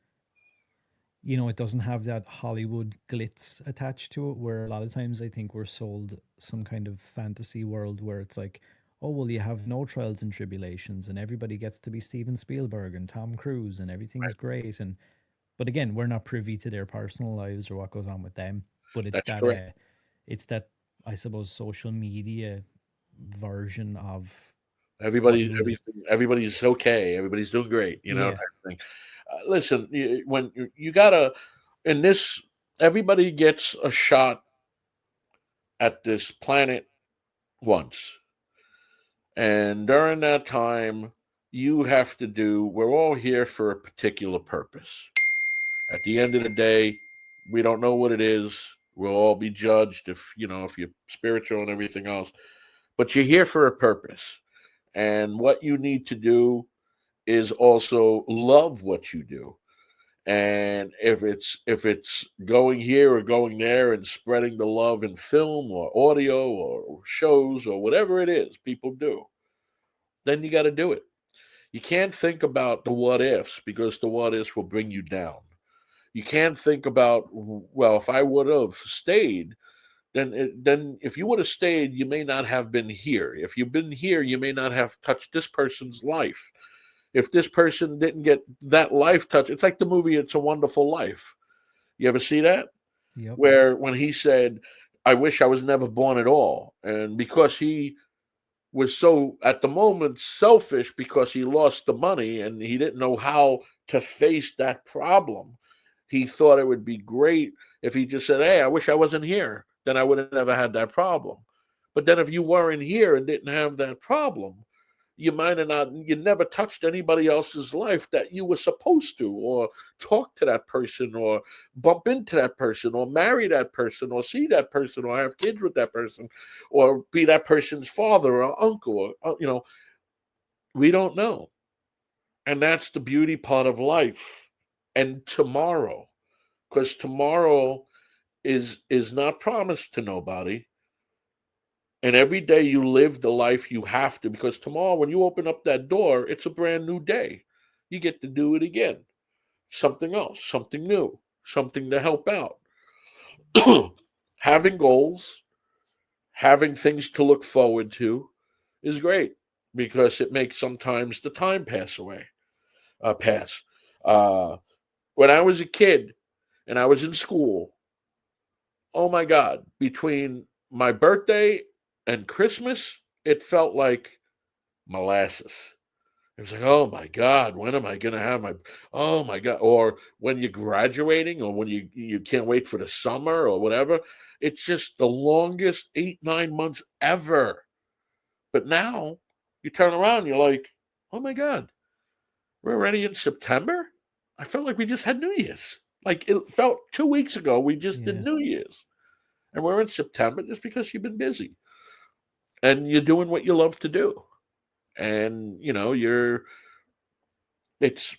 S1: it doesn't have that Hollywood glitz attached to it, where a lot of times I think we're sold some kind of fantasy world where it's like, oh, well, you have no trials and tribulations, and everybody gets to be Steven Spielberg and Tom Cruise, and everything's
S2: Right.
S1: great. And but again, we're not privy to their personal lives or what goes on with them. But
S2: That's correct.
S1: it's that, I suppose, social media version of what
S2: Everybody,
S1: you would,
S2: everybody's okay. Everybody's doing great.
S1: yeah,
S2: Type of thing. Listen, when you gotta in this, everybody gets a shot at this planet once, and during that time, you have to do. We're all here for a particular purpose. At the end of the day, we don't know what it is. We'll all be judged if you're spiritual and everything else. But you're here for a purpose. And what you need to do is also love what you do. And if it's going here or going there and spreading the love in film or audio or shows or whatever it is people do, then you got to do it. You can't think about the what ifs, because the what ifs will bring you down. You can't think about, well, if I would have stayed, then if you would have stayed, you may not have been here. If you've been here, you may not have touched this person's life. If this person didn't get that life touch, it's like the movie It's a Wonderful Life. You ever see that?
S1: yep,
S2: Where when he said, I wish I was never born at all. And because he was so, at the moment, selfish because he lost the money and he didn't know how to face that problem, he thought it would be great if he just said, hey, I wish I wasn't here. Then I would have never had that problem. But then if you weren't here and didn't have that problem, you might have not, you never touched anybody else's life that you were supposed to, or talk to that person, or bump into that person, or marry that person, or see that person, or have kids with that person, or be that person's father or uncle, or, we don't know. And that's the beauty part of life. And tomorrow, because tomorrow is not promised to nobody. And every day you live the life you have to, because tomorrow when you open up that door, it's a brand new day. You get to do it again. Something else, something new, something to help out. Having goals, having things to look forward to is great, because it makes sometimes the time pass. Uh, when I was a kid and I was in school, oh my God, between my birthday and Christmas, it felt like molasses. It was like, oh my God, when am I going to have my, oh my God. Or when you're graduating, or when you can't wait for the summer or whatever. It's just the longest 8, 9 months ever. But now you turn around, you're like, oh my God, we're already in September? I felt like we just had New Year's. Like it felt 2 weeks ago, we just did
S1: Yeah.
S2: New Year's. And we're in September just because you've been busy and you're doing what you love to do. And it's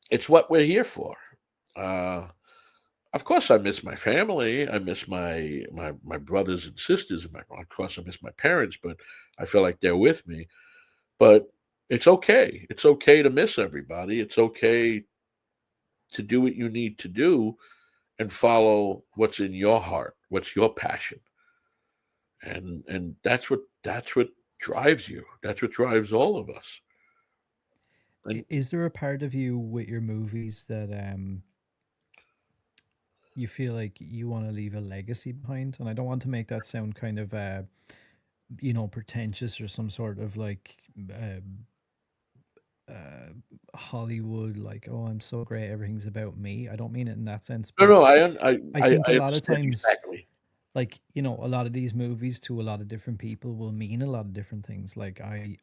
S2: it's what we're here for. Uh, of course, I miss my family. I miss my brothers and sisters. Of course, I miss my parents, but I feel like they're with me. But it's okay. It's okay to miss everybody. It's okay to do what you need to do and follow what's in your heart, what's your passion. And that's what drives you. That's what drives all of us. And
S1: Is there a part of you with your movies that you feel like you want to leave a legacy behind? And I don't want to make that sound kind of pretentious or some sort of like uh, uh Hollywood, like, oh, I'm so great, everything's about me. I don't mean it in that sense,
S2: no,
S1: but
S2: no, I
S1: I
S2: I,
S1: think a
S2: I
S1: lot of
S2: understand
S1: times,
S2: exactly.
S1: like, a lot of these movies to a lot of different people will mean a lot of different things. Like I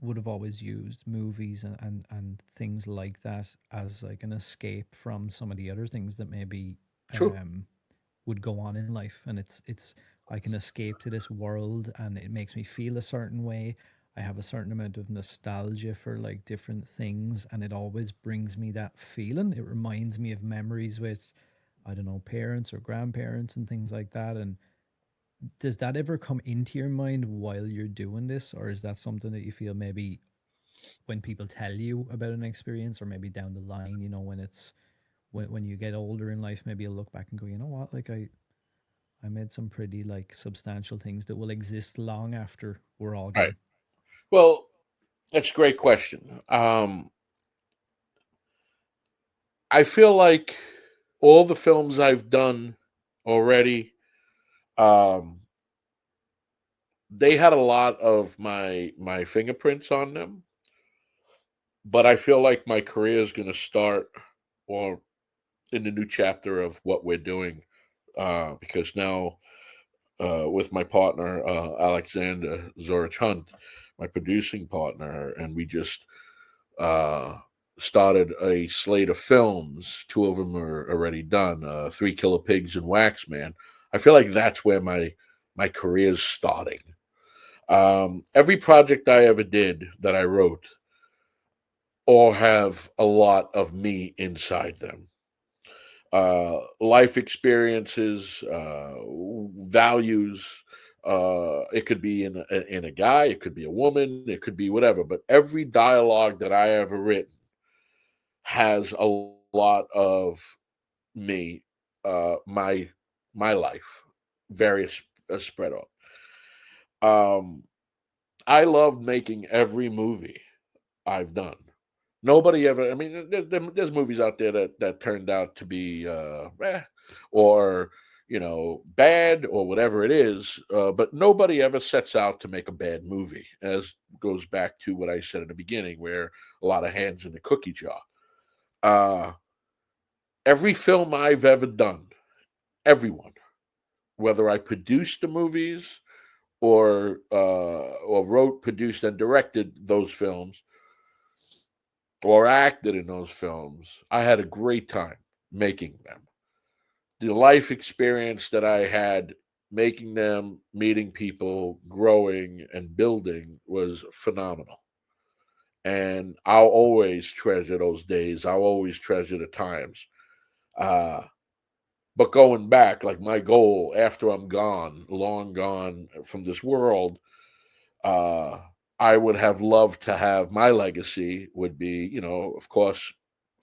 S1: would have always used movies and things like that as like an escape from some of the other things that maybe
S2: True.
S1: would go on in life. And it's I can escape to this world and it makes me feel a certain way. I have a certain amount of nostalgia for like different things, and it always brings me that feeling. It reminds me of memories with, I don't know, parents or grandparents and things like that. And does that ever come into your mind while you're doing this, or is that something that you feel maybe when people tell you about an experience, or maybe down the line, when it's when you get older in life, maybe you'll look back and go, you know what, like I made some pretty like substantial things that will exist long after we're all
S2: Right.
S1: gone.
S2: Well, that's a great question. I feel like all the films I've done already, um, they had a lot of my fingerprints on them. But I feel like my career is going to start, or in the new chapter of what we're doing, because now, with my partner, Alexander Zorich Hunt, my producing partner, and we just uh, started a slate of films. Two of them are already done. Three Killer Pigs and Waxman. I feel like that's where my career is starting. Every project I ever did that I wrote all have a lot of me inside them. Life experiences, values. It could be in a guy, it could be a woman, it could be whatever. But every dialogue that I ever written has a lot of me, my life, various spread out. Um, I loved making every movie I've done. Nobody ever. I mean, there's movies out there that turned out to be or bad or whatever it is. But nobody ever sets out to make a bad movie. As goes back to what I said in the beginning, where a lot of hands in the cookie jar. Uh, every film I've ever done, everyone, whether I produced the movies or wrote, produced, and directed those films, or acted in those films, I had a great time making them. The life experience that I had making them, meeting people, growing, and building was phenomenal. And I'll always treasure those days. I'll always treasure the times. Uh, but going back, like my goal after I'm gone, long gone from this world, uh, I would have loved to have my legacy would be, of course,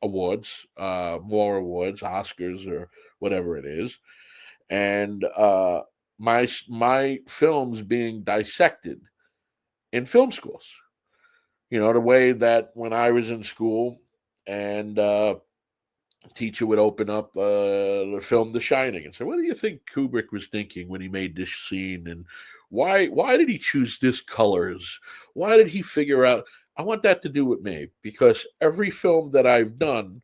S2: awards, more awards, Oscars or whatever it is, and my films being dissected in film schools. The way that when I was in school and teacher would open up the film The Shining and say, "What do you think Kubrick was thinking when he made this scene? And why did he choose this colors? Why did he figure out?" I want that to do with me because every film that I've done,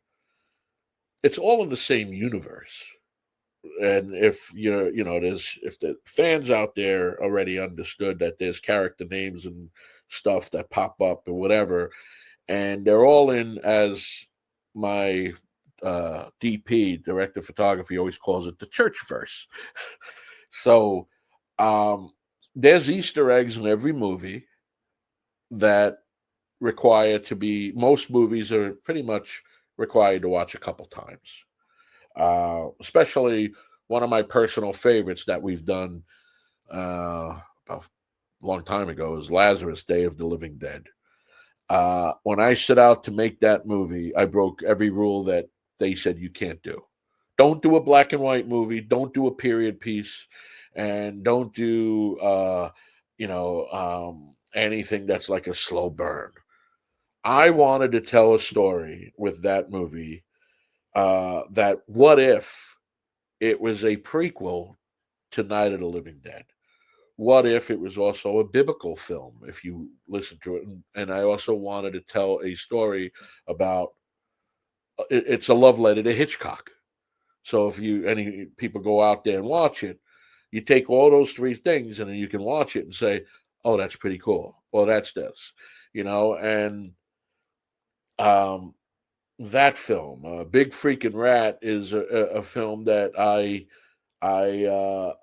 S2: it's all in the same universe. And if there's if the fans out there already understood that there's character names and stuff that pop up or whatever, and they're all in, as my DP, director of photography, always calls it, the church verse. So there's Easter eggs in every movie that require to be, most movies are pretty much required to watch a couple times. Especially one of my personal favorites that we've done a long time ago is Lazarus, Day of the Living Dead. When I set out to make that movie, I broke every rule that they said you can't do. Don't do a black and white movie. Don't do a period piece, and don't do anything that's like a slow burn. I wanted to tell a story with that movie. That what if it was a prequel to Night of the Living Dead? What if it was also a biblical film, if you listen to it? And I also wanted to tell a story about it's a love letter to Hitchcock. So if any people go out there and watch it, you take all those three things and then you can watch it and say, "Oh, that's pretty cool." Well, that's this, and that film, Big Freaking Rat, is a film that I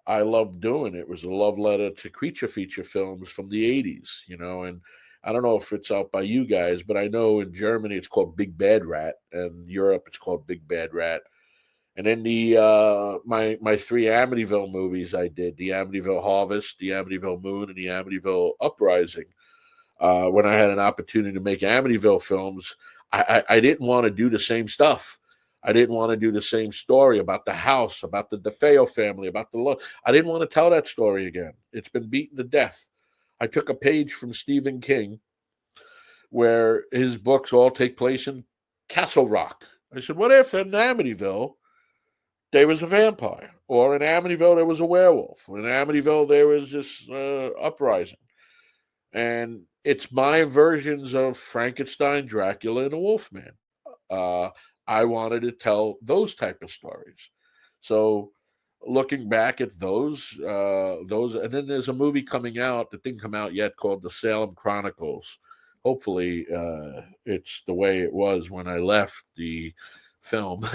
S2: love doing. It was a love letter to creature feature films from the 80s, and I don't know if it's out by you guys, but I know in Germany it's called Big Bad Rat, and Europe it's called Big Bad Rat. And then the my three Amityville movies I did, the Amityville Harvest, the Amityville Moon, and the Amityville Uprising. When I had an opportunity to make Amityville films, I didn't want to do the same stuff. I didn't want to do the same story about the house, about the DeFeo family, about the love. I didn't want to tell that story again. It's been beaten to death. I took a page from Stephen King, where his books all take place in Castle Rock. I said, what if in Amityville there was a vampire, or in Amityville there was a werewolf, or in Amityville there was this uprising? And it's my versions of Frankenstein, Dracula, and the Wolfman. Uh, I wanted to tell those type of stories. So looking back at those, and then there's a movie coming out that didn't come out yet called the Salem Chronicles. Hopefully, it's the way it was when I left the film.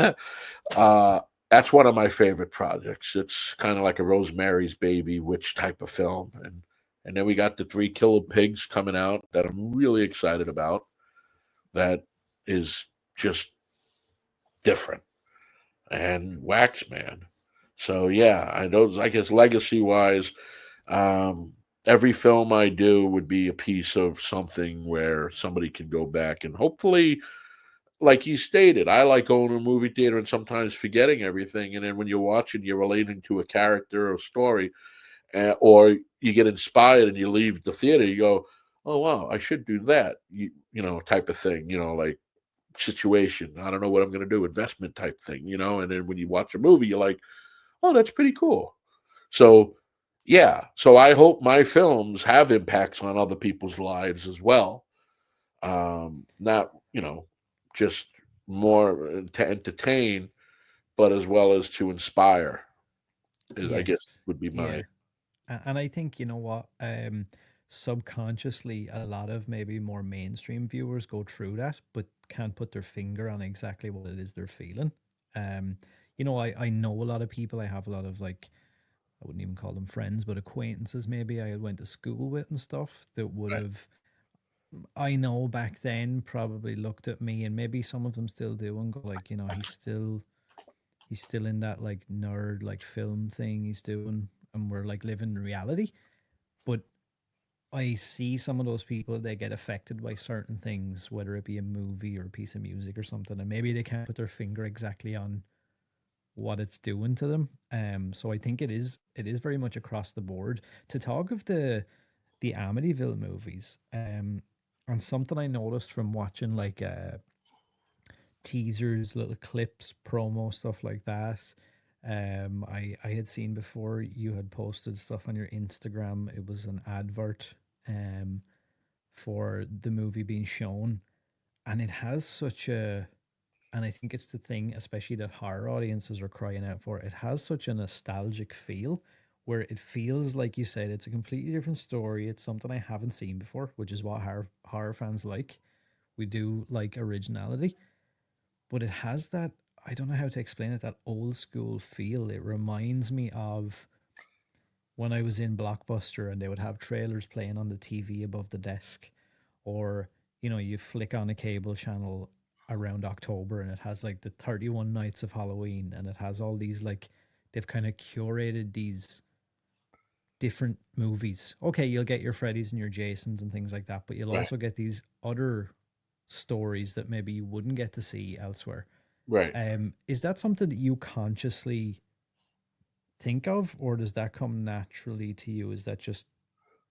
S2: That's one of my favorite projects. It's kind of like a Rosemary's Baby witch type of film, and then we got the Three Killer Pigs coming out that I'm really excited about. That is just different, and Waxman. So yeah, I guess legacy wise, every film I do would be a piece of something where somebody can go back and hopefully, like you stated, I like going to a movie theater and sometimes forgetting everything, and then when you're watching, you're relating to a character or story, or you get inspired and you leave the theater, you go, "Oh wow, I should do that," type of thing, like situation. I don't know what I'm going to do, investment type thing, And then when you watch a movie, you're like, "Oh, that's pretty cool." So, yeah. So I hope my films have impacts on other people's lives as well. Not, just more to entertain, but as well as to inspire. I guess
S1: Yes.
S2: would be
S1: Yeah.
S2: my
S1: And I think, you know what, subconsciously, a lot of maybe more mainstream viewers go through that, but can't put their finger on exactly what it is they're feeling. Um, I know a lot of people. I have a lot of like, I wouldn't even call them friends, but acquaintances maybe I went to school with and stuff that would
S2: Right.
S1: have, I know back then probably looked at me, and maybe some of them still do, and go like, he's still in that like nerd like film thing he's doing, and we're like living reality. But I see some of those people, they get affected by certain things, whether it be a movie or a piece of music or something, and maybe they can't put their finger exactly on what it's doing to them. So I think it is very much across the board. To talk of the Amityville movies, and something I noticed from watching like teasers, little clips, promo stuff like that. I had seen before you had posted stuff on your Instagram. It was an advert um for the movie being shown, and it has such a, and I think it's the thing, especially that horror audiences are crying out for. It has such a nostalgic feel, where it feels like you said it's a completely different story. It's something I haven't seen before, which is what horror fans like. We do like originality, but it has that, I don't know how to explain it, that old school feel. It reminds me of when I was in Blockbuster and they would have trailers playing on the TV above the desk, or you flick on a cable channel around October and it has like the 31 Nights of Halloween, and it has all these like, they've kind of curated these different movies. Okay, you'll get your Freddys and your Jasons and things like that, but you'll
S2: Right.
S1: also get these other stories that maybe you wouldn't get to see elsewhere.
S2: Right.
S1: Is that something that you consciously think of, or does that come naturally to you? Is that just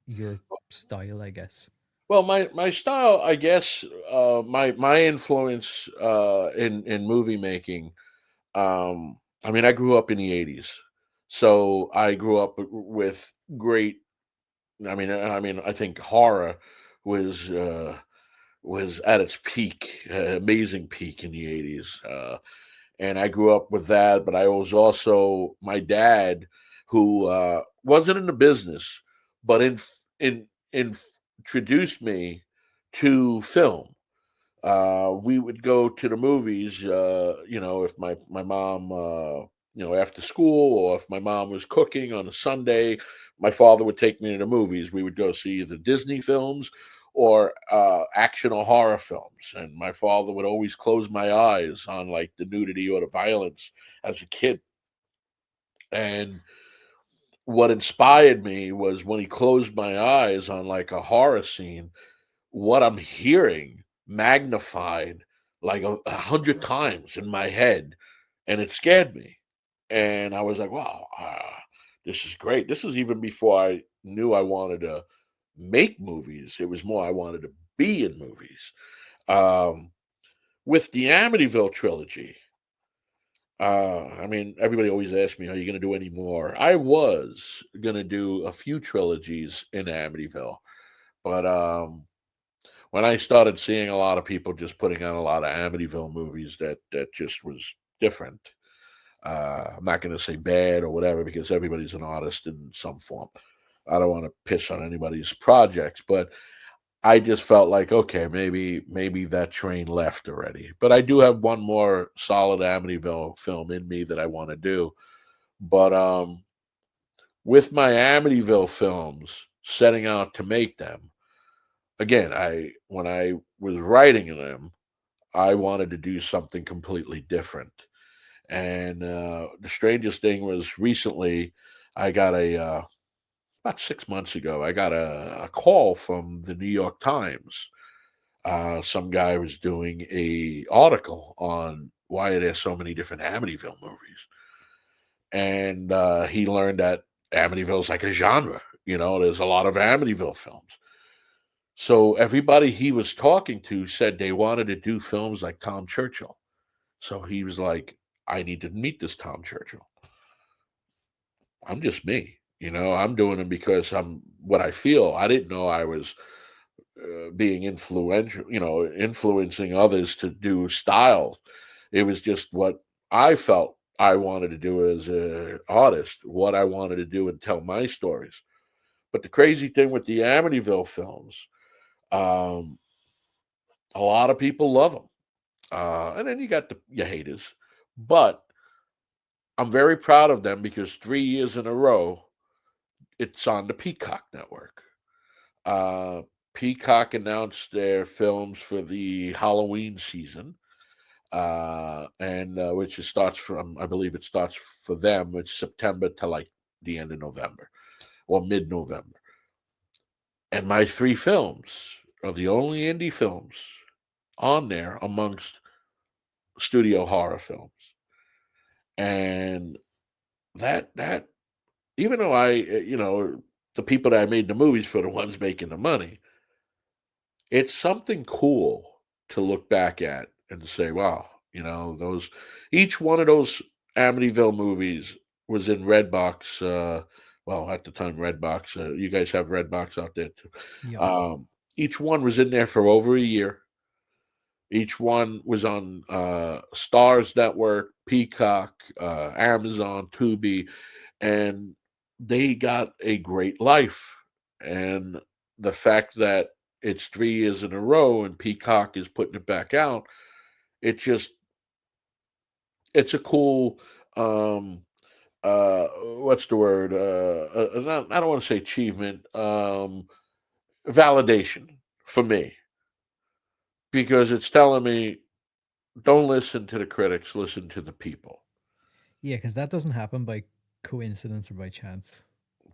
S1: your style, I guess?
S2: Well, my style, I guess, my influence in movie making. I mean, I grew up in the '80s, so I grew up with great. I mean, I think horror was was at its peak, amazing peak in the '80s, and I grew up with that. But I was also my dad, who wasn't in the business, but in introduced me to film. We would go to the movies, if my mom, after school, or if my mom was cooking on a Sunday, my father would take me to the movies. We would go see either Disney films or action or horror films. And my father would always close my eyes on like the nudity or the violence as a kid. And what inspired me was when he closed my eyes on like a horror scene, what I'm hearing magnified like a hundred times in my head, and it scared me. And I was like, "Wow, this is great." This is even before I knew I wanted to make movies. It was more I wanted to be in movies. Um, with the Amityville trilogy, I mean, everybody always asks me, "Are you going to do any more?" I was going to do a few trilogies in Amityville, but when I started seeing a lot of people just putting out a lot of Amityville movies, that just was different. I'm not going to say bad or whatever because everybody's an artist in some form. I don't want to piss on anybody's projects, but I just felt like okay, maybe that train left already. But I do have one more solid Amityville film in me that I want to do. But with my Amityville films, setting out to make them again, I when I was writing them, I wanted to do something completely different. And the strangest thing was recently, I got about 6 months ago, I got a call from the New York Times. Some guy was doing a article on why are there so many different Amityville movies, and he learned that Amityville's like a genre. There's a lot of Amityville films. So everybody he was talking to said they wanted to do films like Tom Churchill. So he was like, I need to meet this Tom Churchill. I'm just me. I'm doing them because I'm what I feel. I didn't know I was being influential, influencing others to do style. It was just what I felt I wanted to do as an artist, what I wanted to do and tell my stories. But the crazy thing with the Amityville films, um, a lot of people love them, and then you got your haters. But I'm very proud of them because 3 years in a row, it's on the Peacock network. Uh, Peacock announced their films for the Halloween season, and which it starts from, I believe it starts for them, it's September to like the end of November or mid November. And my three films are the only indie films on there amongst studio horror films. And that even though the people that I made the movies for the ones making the money, it's something cool to look back at and say, wow, those each one of those Amityville movies was in Redbox. Well, at the time, Redbox. You guys have Redbox out there too.
S1: Yeah.
S2: Each one was in there for over a year. Each one was on Stars Network, Peacock, Amazon, Tubi, and they got a great life. And the fact that it's 3 years in a row and Peacock is putting it back out, it just it's a cool what's the word? I don't want to say achievement, validation for me because it's telling me don't listen to the critics, listen to the people.
S1: Yeah, because that doesn't happen by coincidence or by chance.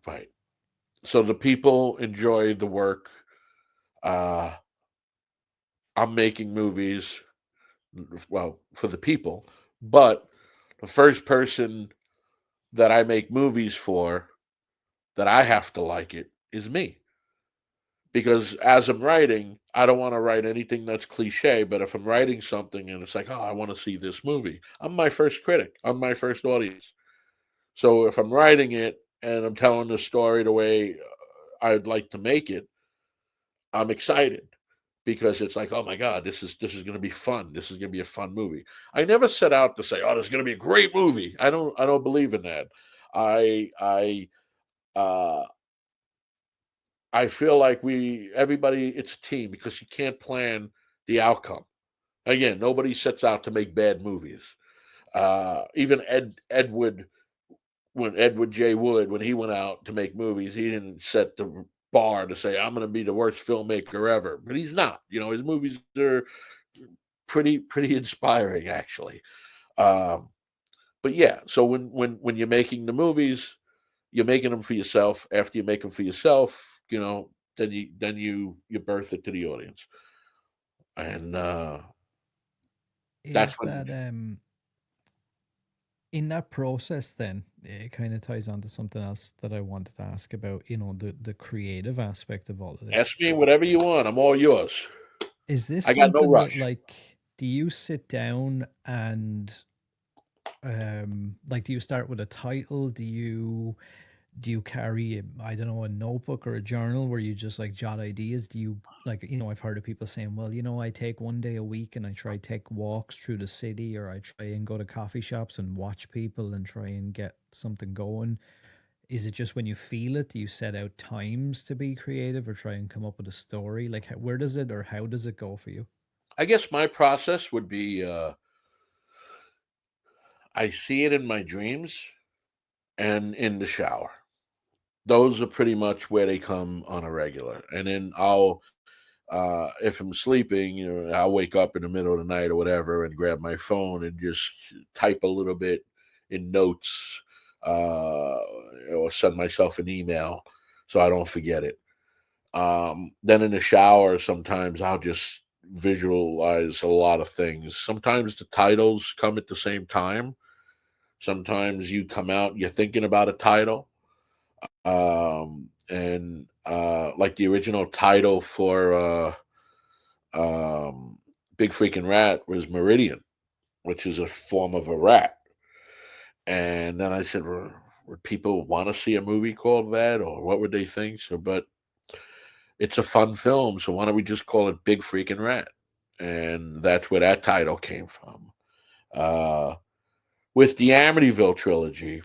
S2: Right. So the people enjoy the work. Uh, I'm making movies, well, for the people, but the first person that I make movies for that I have to like it is me. Because as I'm writing, I don't want to write anything that's cliche, but if I'm writing something and it's like, oh, I want to see this movie, I'm my first critic, I'm my first audience. So if I'm writing it and I'm telling the story the way I'd like to make it, I'm excited because it's like, oh my God, this is going to be fun. This is going to be a fun movie. I never set out to say, oh, this is going to be a great movie. I don't believe in that. I I uh, I feel like everybody, it's a team because you can't plan the outcome. Again, nobody sets out to make bad movies. Even Edward, when Edward J. Wood, when he went out to make movies, he didn't set the bar to say, I'm going to be the worst filmmaker ever. But he's not. His movies are pretty inspiring, actually. Um, but yeah, so when you're making the movies, you're making them for yourself. After you make them for yourself, then you birth it to the audience, and that's
S1: Is
S2: when.
S1: that in that process then it kind of ties on to something else that I wanted to ask about, the creative aspect of all of this.
S2: Ask me whatever you want. I'm all yours.
S1: Is this
S2: I got no
S1: something that,
S2: rush.
S1: like, do you sit down and like, do you start with a title? Do you carry, I don't know, a notebook or a journal where you just like jot ideas? Do you, like, I've heard of people saying, well, I take one day a week and I try take walks through the city, or I try and go to coffee shops and watch people and try and get something going. Is it just when you feel it, do you set out times to be creative or try and come up with a story? Like, where does it, or how does it go for you?
S2: I guess my process would be I see it in my dreams and in the shower. Those are pretty much where they come on a regular. And then if I'm sleeping, I'll wake up in the middle of the night or whatever and grab my phone and just type a little bit in notes, uh, or send myself an email so I don't forget it. Then in the shower, sometimes I'll just visualize a lot of things. Sometimes the titles come at the same time. Sometimes you come out, you're thinking about a title. And like the original title for um, Big Freaking Rat was Meridian, which is a form of a rat. And then I said, would people want to see a movie called that, or what would they think? So, but it's a fun film, so why don't we just call it Big Freaking Rat? And that's where that title came from. Uh, with the Amityville trilogy,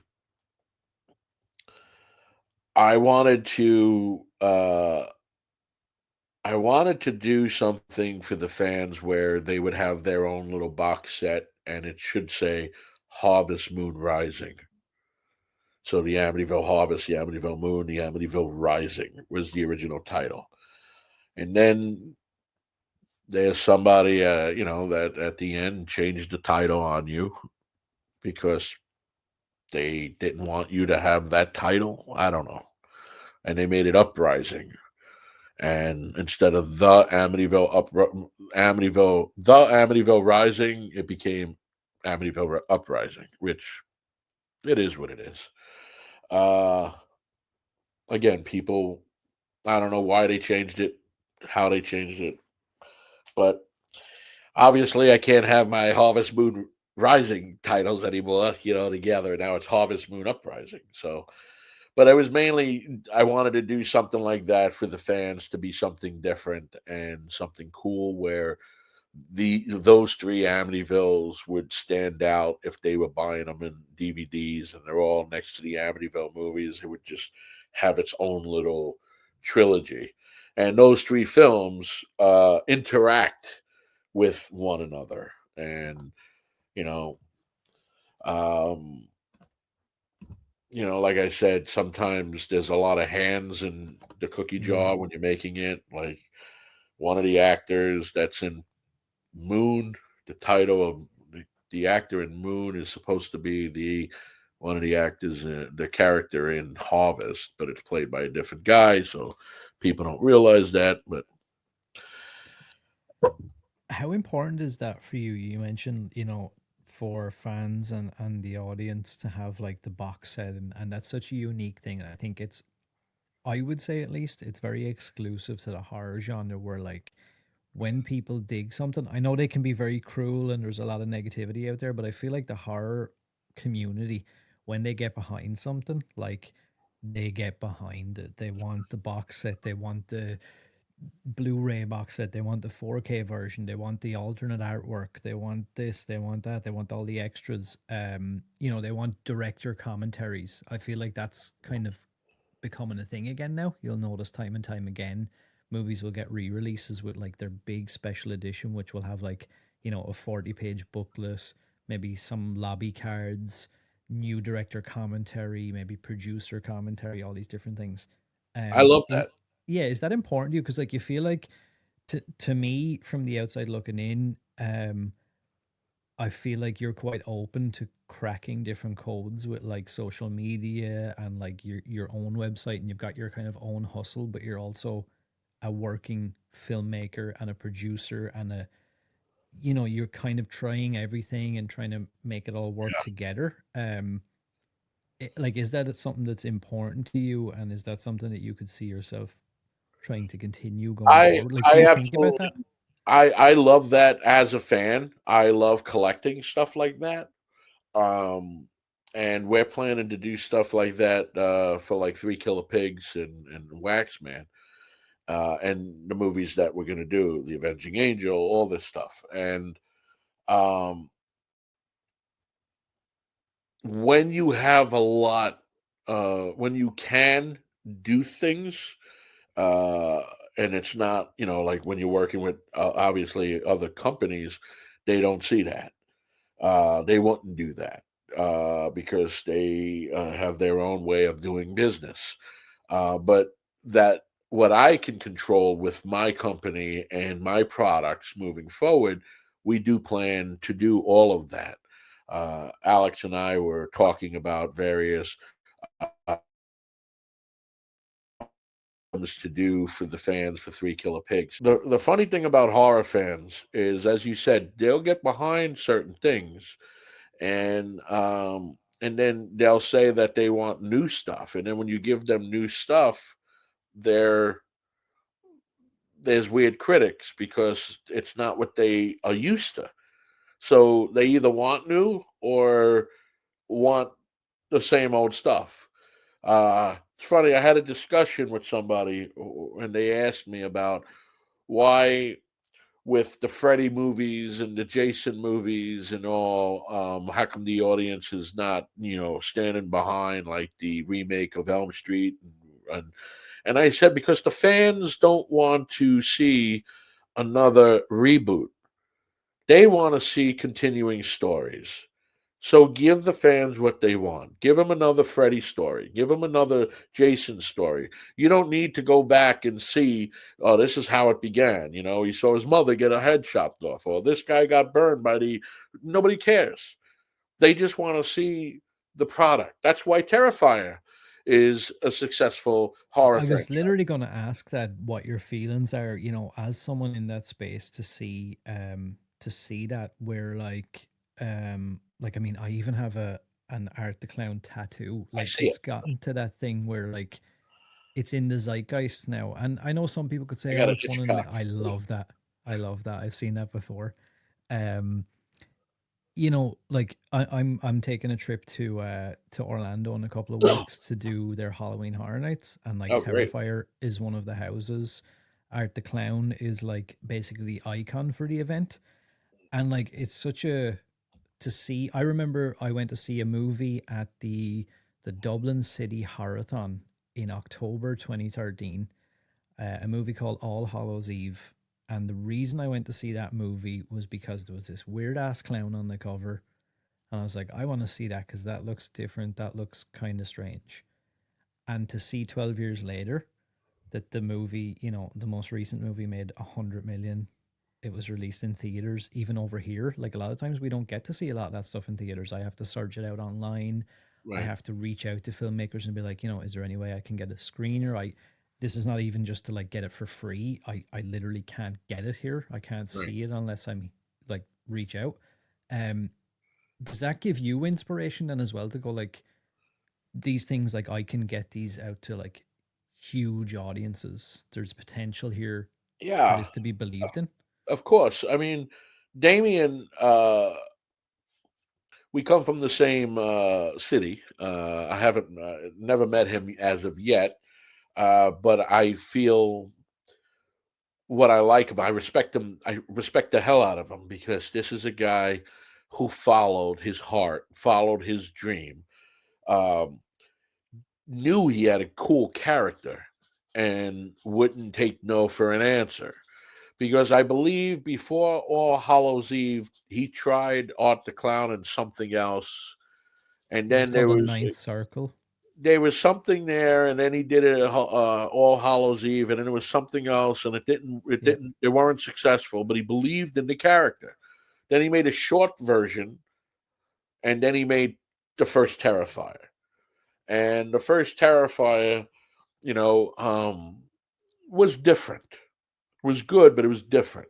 S2: I wanted to I wanted to do something for the fans where they would have their own little box set, and it should say Harvest Moon Rising. So the Amityville Harvest, the Amityville Moon, the Amityville Rising was the original title. And then there's somebody, that at the end changed the title on you because they didn't want you to have that title. I don't know. And they made it Uprising. And instead of the Amityville Rising, it became Amityville Uprising, which it is what it is. Uh, Again, people, I don't know why they changed it, how they changed it, but obviously I can't have my Harvest Moon Rising titles anymore, together. Now it's Harvest Moon Uprising. So, but I was mainly, I wanted to do something like that for the fans, to be something different and something cool where those three Amityvilles would stand out if they were buying them in DVDs and they're all next to the Amityville movies. It would just have its own little trilogy. And those three films interact with one another. And, you know, um, like I said, sometimes there's a lot of hands in the cookie jar when you're making it. Like one of the actors that's in Moon, the title of the actor in Moon is supposed to be one of the actors, the character in Harvest, but it's played by a different guy, so people don't realize that. But
S1: How important is that for you? You mentioned, for fans and the audience to have like the box set, and that's such a unique thing. And I think I would say at least, it's very exclusive to the horror genre where like when people dig something, I know they can be very cruel and there's a lot of negativity out there, but I feel like the horror community, when they get behind something, like they get behind it. They want the box set, they want the Blu-ray box set, they want the 4K version, they want the alternate artwork, they want this, they want that, they want all the extras. They want director commentaries. I feel like that's kind of becoming a thing again now. You'll notice time and time again, movies will get re-releases with like their big special edition, which will have like, a 40-page booklet, maybe some lobby cards, new director commentary, maybe producer commentary, all these different things.
S2: I love
S1: Is
S2: that.
S1: Yeah, is that important to you? Because like you feel like, to me from the outside looking in, I feel like you're quite open to cracking different codes with like social media and like your own website, and you've got your kind of own hustle, but you're also a working filmmaker and a producer and you're kind of trying everything and trying to make it all work together. Like, is that something that's important to you, and is that something that you could see yourself trying to continue going
S2: I
S1: forward? Like, do
S2: I
S1: you think about
S2: absolutely
S1: that?
S2: I love that as a fan. I love collecting stuff like that. Um, and we're planning to do stuff like that for like Three Killer Pigs and Waxman, and the movies that we're going to do, The Avenging Angel, all this stuff. And um, when you have a lot, when you can do things, uh, and it's not, like when you're working with obviously other companies, they don't see that. They wouldn't do that because they have their own way of doing business. But that what I can control with my company and my products moving forward, we do plan to do all of that. Alex and I were talking about various to do for the fans for Three Killer Pigs. The funny thing about horror fans is, as you said, they'll get behind certain things, and then they'll say that they want new stuff, and then when you give them new stuff, they're there's weird critics because it's not what they are used to. So they either want new or want the same old stuff. It's funny. I had a discussion with somebody, and they asked me about why, with the Freddy movies and the Jason movies and all, how come the audience is not, standing behind like the remake of Elm Street And I said, because the fans don't want to see another reboot. They want to see continuing stories. So give the fans what they want. Give them another Freddy story. Give them another Jason story. You don't need to go back and see, oh, this is how it began. You know, he saw his mother get her head chopped off, or this guy got burned by the. Nobody cares. They just want to see the product. That's why Terrifier is a successful horror
S1: I was
S2: franchise.
S1: literally going to ask that what your feelings are, as someone in that space to see that where like I mean I even have an Art the Clown tattoo.
S2: I
S1: Like
S2: see
S1: it's
S2: it.
S1: gotten to that thing where like it's in the zeitgeist now. And I know some people could
S2: I
S1: say,
S2: got
S1: "Oh,
S2: a
S1: it's one of the."
S2: Hitchcock.
S1: I love that. I love that. I've seen that before. Um, like I'm taking a trip to Orlando in a couple of weeks to do their Halloween Horror Nights, and like
S2: Oh, great.
S1: Terrifier is one of the houses. Art the Clown is like basically the icon for the event, and like it's such a to see. I remember I went to see a movie at the Dublin City Horrorthon in October 2013, a movie called All Hallows Eve. And the reason I went to see that movie was because there was this weird ass clown on the cover. And I was like, I want to see that because that looks different. That looks kind of strange. And to see 12 years later that the movie, the most recent movie made 100 million. It was released in theaters, even over here. Like a lot of times we don't get to see a lot of that stuff in theaters. I have to search it out online. I
S2: Right,
S1: have to reach out to filmmakers and be like, is there any way I can get a screener? This is not even just to like get it for free. I literally can't get it here. I can't
S2: right.
S1: see it unless I'm like reach out. Um, does that give you inspiration then as well to go like these things like I can get these out to like huge audiences. There's potential here for
S2: Yeah,
S1: this to be believed in.
S2: of course. I mean, Damien, we come from the same city. I haven't never met him as of yet, but I feel what I like him. I respect him. I respect the hell out of him because this is a guy who followed his heart, followed his dream, um, knew he had a cool character, and wouldn't take no for an answer. Because I believe before All Hallows Eve, he tried Art the Clown and something else, and
S1: It was
S2: then
S1: called the Ninth Circle.
S2: there was something there, and then he did it All Hallows Eve, and then there was something else, and
S1: Yeah.
S2: they weren't successful. But he believed in the character. Then he made a short version, and then he made the first Terrifier, and the first Terrifier, you know, was different. Was good, but it was different.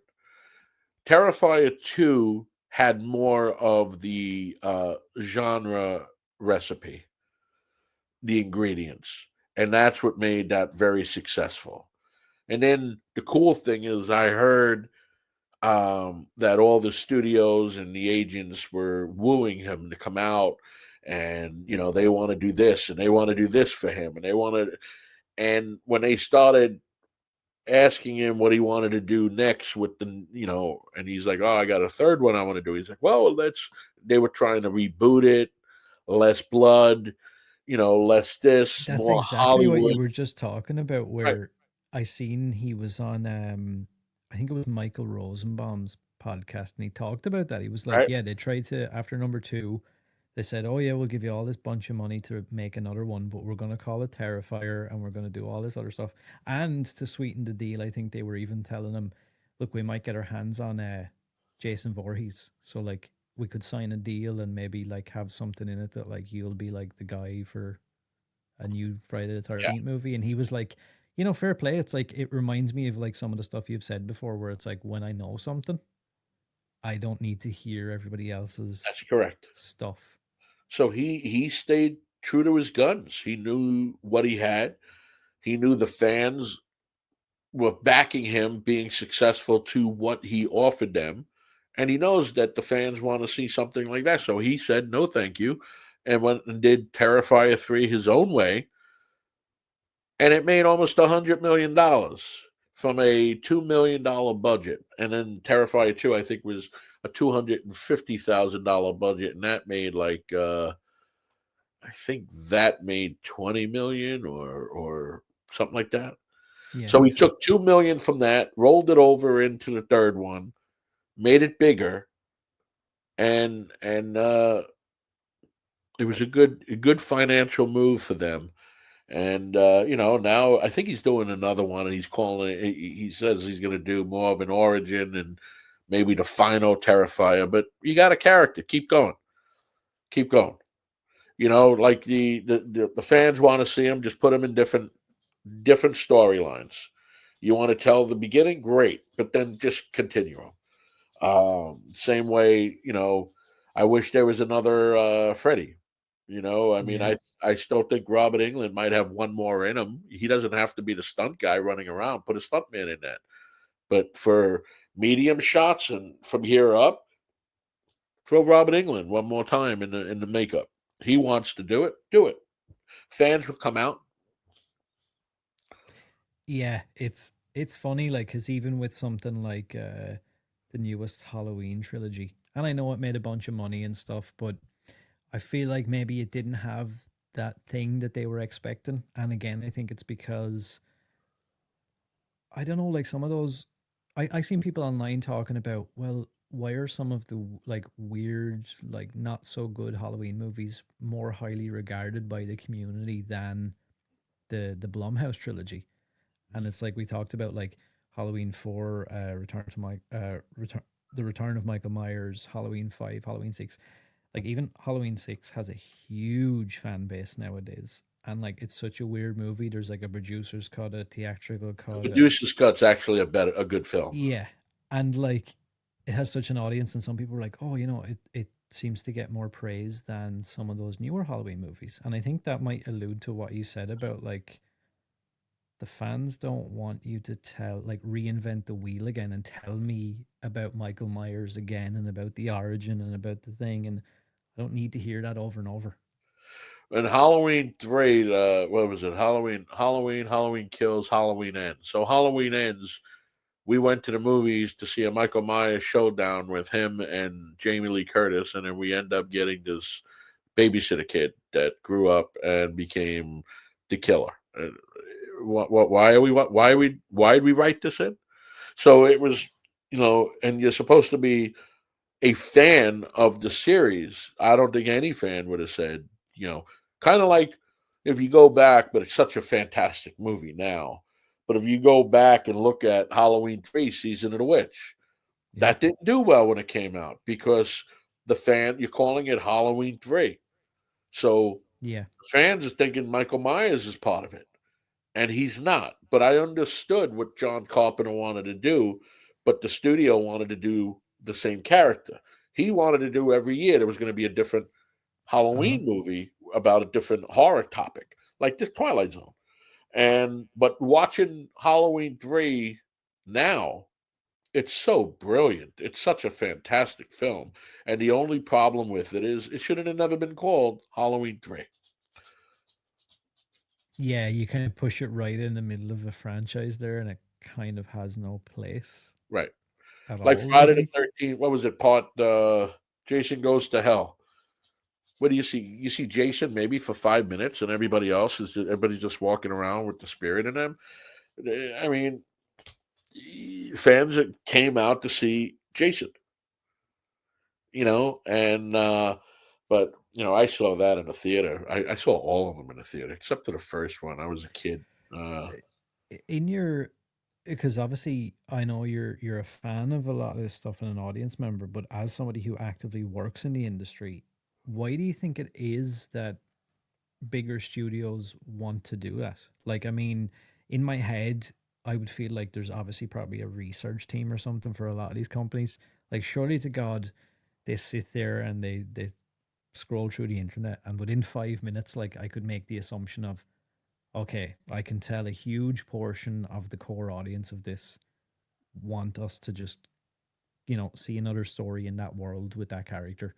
S2: Terrifier 2 had more of the genre recipe, the ingredients, and that's what made that very successful. And then the cool thing is, I heard that all the studios and the agents were wooing him to come out, and they want to do this and they want to do this for him, and they want to. And when they started asking him what he wanted to do next with and he's like, "Oh, I got a third one I want to do." He's like, "Well, let's." They were trying to reboot it, less blood, less this,
S1: That's
S2: more
S1: exactly what you
S2: Hollywood.
S1: were just talking about
S2: Right,
S1: where I seen he was on I think it was Michael Rosenbaum's podcast and he talked about that. He was like,
S2: right,
S1: yeah, they tried to after number 2, they said, "Oh yeah, we'll give you all this bunch of money to make another one, but we're going to call it Terrifier and we're going to do all this other stuff." And to sweeten the deal, I think they were even telling him, "Look, we might get our hands on Jason Voorhees. So like we could sign a deal and maybe like have something in it that like you'll be like the guy for a new Friday the
S2: yeah,
S1: 13th movie." And he was like, fair play. It's like, it reminds me of like some of the stuff you've said before, where it's like, when I know something, I don't need to hear everybody
S2: that's
S1: else's
S2: correct.
S1: stuff.
S2: So he stayed true to his guns. He knew what he had. He knew the fans were backing him being successful to what he offered them. And he knows that the fans want to see something like that. So he said, no, thank you. And went and did Terrifier 3 his own way. And it made almost $100 million from a $2 million budget. And then Terrifier 2, I think, was a $250,000 budget. And that made I think that made 20 million or something like that.
S1: Yeah, I
S2: So he
S1: think so.
S2: took 2 million from that, rolled it over into the third one, made it bigger, and it was a good financial move for them. And now I think he's doing another one, and he's calling it. He says he's going to do more of an origin and maybe the final Terrifier. But you got a character. Keep going. Keep going. Like the fans want to see him. Just put him in different storylines. You want to tell the beginning, great, but then just continue them. Same way, I wish there was another Freddy. I mean,
S1: Yeah.
S2: I still think Robert England might have one more in him. He doesn't have to be the stunt guy running around. Put a stuntman in that. But for medium shots and from here up, throw Robert England one more time in the makeup. He wants to do it. Do it. Fans will come out.
S1: Yeah, it's funny, like, because even with something like the newest Halloween trilogy, and I know it made a bunch of money and stuff, but I feel like maybe it didn't have that thing that they were expecting. And again, I think it's because I don't know, like some of those, I seen people online talking about, well, why are some of the like weird, like not so good Halloween movies more highly regarded by the community than the Blumhouse trilogy? And it's like we talked about, like Halloween 4, Return to Mike, Return, the Return of Michael Myers, Halloween 5, Halloween 6. Like even Halloween 6 has a huge fan base nowadays. And like it's such a weird movie. There's like a producer's cut, a theatrical
S2: The
S1: cut,
S2: Producer's Cut's actually a good film.
S1: yeah. And like it has such an audience, and some people are like, oh, it seems to get more praise than some of those newer Halloween movies. And I think that might allude to what you said about like the fans don't want you to like reinvent the wheel again and tell me about Michael Myers again and about the origin and about the thing. And I don't need to hear that over and over.
S2: And Halloween 3, what was it? Halloween Kills, Halloween Ends. So Halloween Ends, we went to the movies to see a Michael Myers showdown with him and Jamie Lee Curtis, and then we end up getting this babysitter kid that grew up and became the killer. Why are we? Why did we write this in? So it was, and you're supposed to be a fan of the series. I don't think any fan would have said, you know, kind of like if you go back, but it's such a fantastic movie now. But if you go back and look at Halloween 3, Season of the Witch,
S1: Yeah.
S2: that didn't do well when it came out because you're calling it Halloween 3. So
S1: Yeah.
S2: fans are thinking Michael Myers is part of it, and he's not. But I understood what John Carpenter wanted to do, but the studio wanted to do the same character. He wanted to do every year there was going to be a different
S1: Uh-huh.
S2: Halloween movie about a different horror topic, like this Twilight Zone. But watching Halloween 3 now, it's so brilliant. It's such a fantastic film. And the only problem with it is it should have never been called Halloween 3.
S1: Yeah, you kind of push it right in the middle of a franchise there, and it kind of has no place
S2: Right.
S1: at
S2: Like
S1: all,
S2: Friday the
S1: really.
S2: 13th, what was it? Jason Goes to Hell. What do you see? You see Jason maybe for 5 minutes, and everybody's just walking around with the spirit in them. I mean, fans that came out to see Jason, and but I saw that in the theater. I saw all of them in the theater except for the first one. I was a kid.
S1: In your, because obviously I know you're a fan of a lot of this stuff and an audience member, but as somebody who actively works in the industry, why do you think it is that bigger studios want to do that? Like, I mean, in my head, I would feel like there's obviously probably a research team or something for a lot of these companies. Like, surely to God, they sit there and they scroll through the internet, and within 5 minutes, like I could make the assumption of, okay, I can tell a huge portion of the core audience of this want us to just, see another story in that world with that character.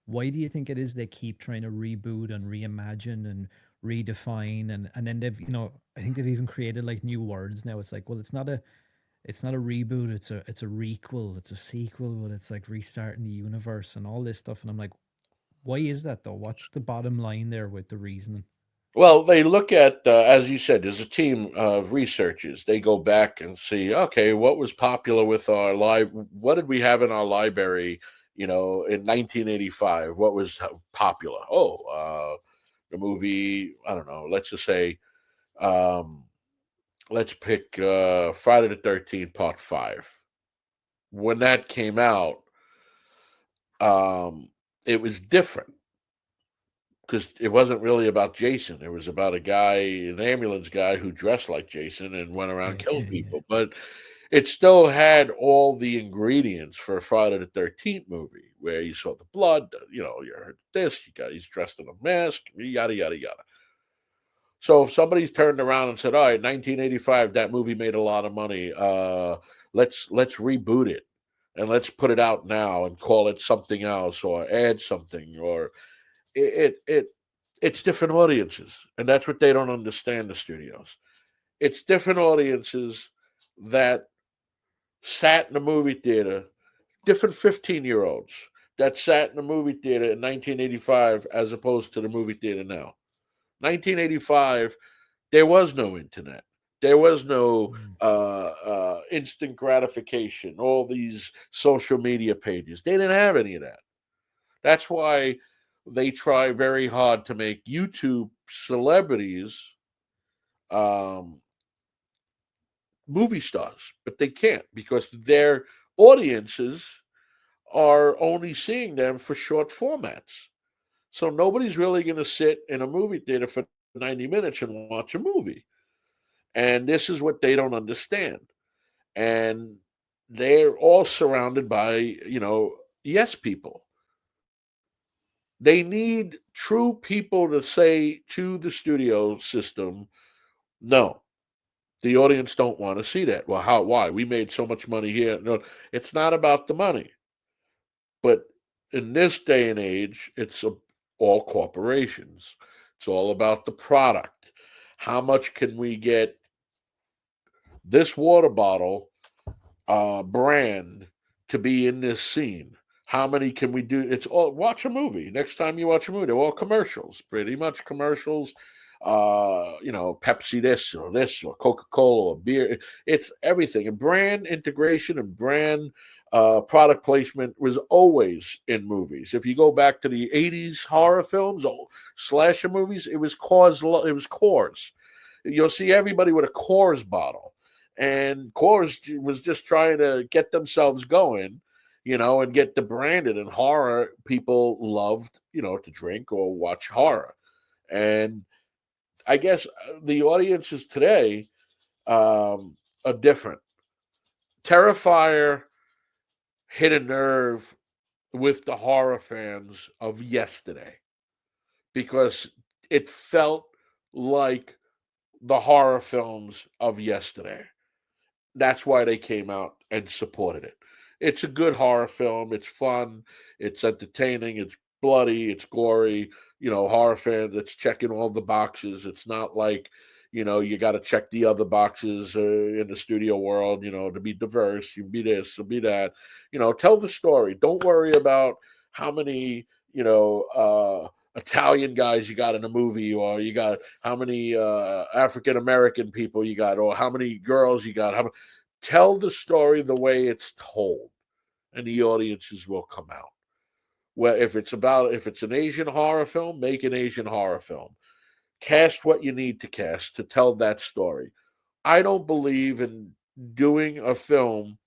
S1: Why do you think it is they keep trying to reboot and reimagine and redefine, and then they've, I think they've even created like new words now. It's like, well, it's not a reboot, it's a requel, it's a sequel, but it's like restarting the universe and all this stuff. And I'm like, why is that though? What's the bottom line there with the reasoning?
S2: Well, they look at, as you said, there's a team of researchers. They go back and see, okay, what was popular with our what did we have in our library, in 1985? What was popular? Oh, the movie, I don't know, let's just say, um, let's pick Friday the 13th, Part 5. When that came out, um, it was different because it wasn't really about Jason. It was about a guy, an ambulance guy who dressed like Jason and went around
S1: Right.
S2: killing
S1: Yeah. Yeah.
S2: people. But it still had all the ingredients for a Friday the 13th movie, where you saw the blood, you heard this, he's dressed in a mask, yada yada yada. So if somebody's turned around and said, "All right, 1985, that movie made a lot of money. Let's reboot it and let's put it out now and call it something else or add something," or it it's different audiences, and that's what they don't understand. The studios, it's different audiences that sat in the movie theater, different 15-year-olds that sat in the movie theater in 1985 as opposed to the movie theater now. 1985, there was no internet. There was no
S1: Mm.
S2: instant gratification, all these social media pages. They didn't have any of that. That's why they try very hard to make YouTube celebrities um, movie stars, but they can't because their audiences are only seeing them for short formats. So nobody's really going to sit in a movie theater for 90 minutes and watch a movie. And this is what they don't understand. And they're all surrounded by, yes people. They need true people to say to the studio system, no, the audience don't want to see that. Well, why? We made so much money here. No, it's not about the money. But in this day and age, all corporations. It's all about the product. How much can we get this water bottle brand to be in this scene? How many can we do? It's all watch a movie. Next time you watch a movie, they're all commercials, pretty much commercials. Pepsi this or Coca Cola or beer. It's everything. And brand integration and brand product placement was always in movies. If you go back to the '80s horror films, slasher movies, it was Coors. It was Coors. You'll see everybody with a Coors bottle, and Coors was just trying to get themselves going, and get the branded. And horror people loved, to drink or watch horror. And I guess the audiences today are different. Terrifier hit a nerve with the horror fans of yesterday because it felt like the horror films of yesterday. That's why they came out and supported it. It's a good horror film. It's fun. It's entertaining. It's bloody. It's gory. Horror fans. It's checking all the boxes. It's not like you got to check the other boxes in the studio world. To be diverse. You be this. You be that. Tell the story. Don't worry about how many Italian guys you got in a movie, or you got how many African American people you got, or how many girls you got. Tell the story the way it's told, and the audiences will come out. Well, if it's an Asian horror film, make an Asian horror film. Cast what you need to cast to tell that story. I don't believe in doing a film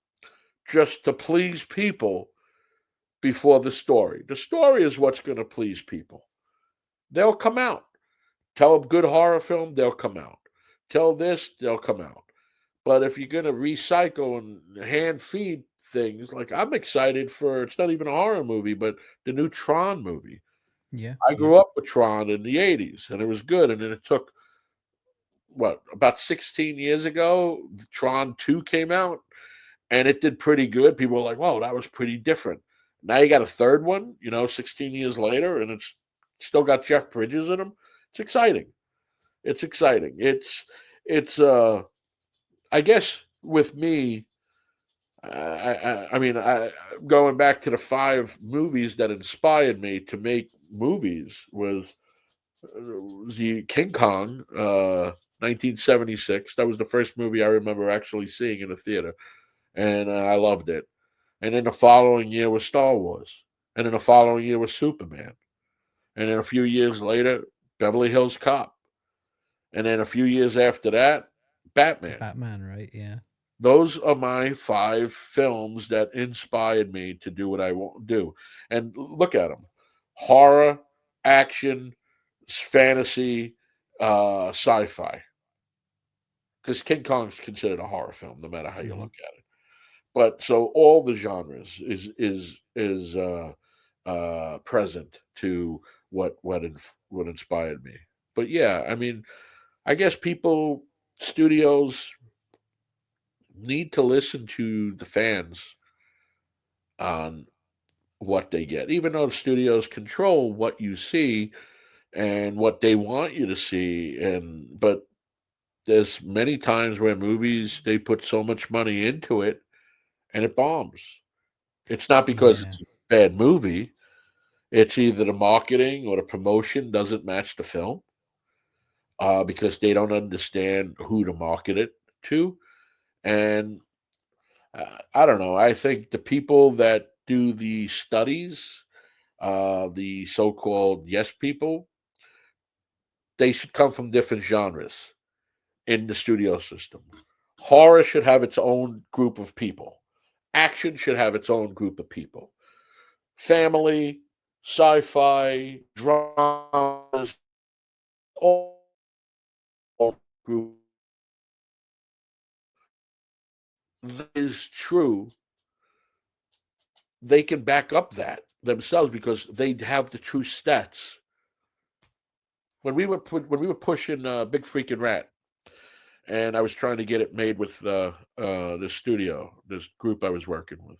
S2: just to please people before the story. The story is what's going to please people. They'll come out. Tell a good horror film, they'll come out. Tell this, they'll come out. But if you're going to recycle and hand feed things, like I'm excited for, it's not even a horror movie, but the new Tron movie.
S1: Yeah.
S2: I
S1: Yeah.
S2: grew up with Tron in the '80s, and it was good. And then it took, about 16 years ago, Tron 2 came out, and it did pretty good. People were like, whoa, that was pretty different. Now you got a third one, 16 years later, and it's still got Jeff Bridges in them. It's exciting. It's exciting. It's I guess with me, I going back to the 5 movies that inspired me to make movies was the King Kong, 1976. That was the first movie I remember actually seeing in a theater, and I loved it. And then the following year was Star Wars, and then the following year was Superman, and then a few years later, Beverly Hills Cop, and then a few years after that, Batman.
S1: Batman, right? Yeah.
S2: Those are my five films that inspired me to do what I want to do. And look at them: horror, action, fantasy, sci-fi. Because King Kong's considered a horror film, no matter how you
S1: Hmm.
S2: look at it. But so all the genres is present to what inspired me. But yeah, I mean, I guess people, studios need to listen to the fans on what they get, even though the studios control what you see and what they want you to see. And but there's many times where movies they put so much money into it and it bombs. It's not because
S1: Yeah.
S2: it's a bad movie. It's either the marketing or the promotion doesn't match the film, because they don't understand who to market it to. And I don't know. I think the people that do the studies, the so-called yes people, they should come from different genres in the studio system. Horror should have its own group of people. Action should have its own group of people. Family, sci-fi, dramas, all group. That is true. They can back up that themselves because they have the true stats. When we were pushing Big Freaking Rat, and I was trying to get it made with the studio, this group I was working with.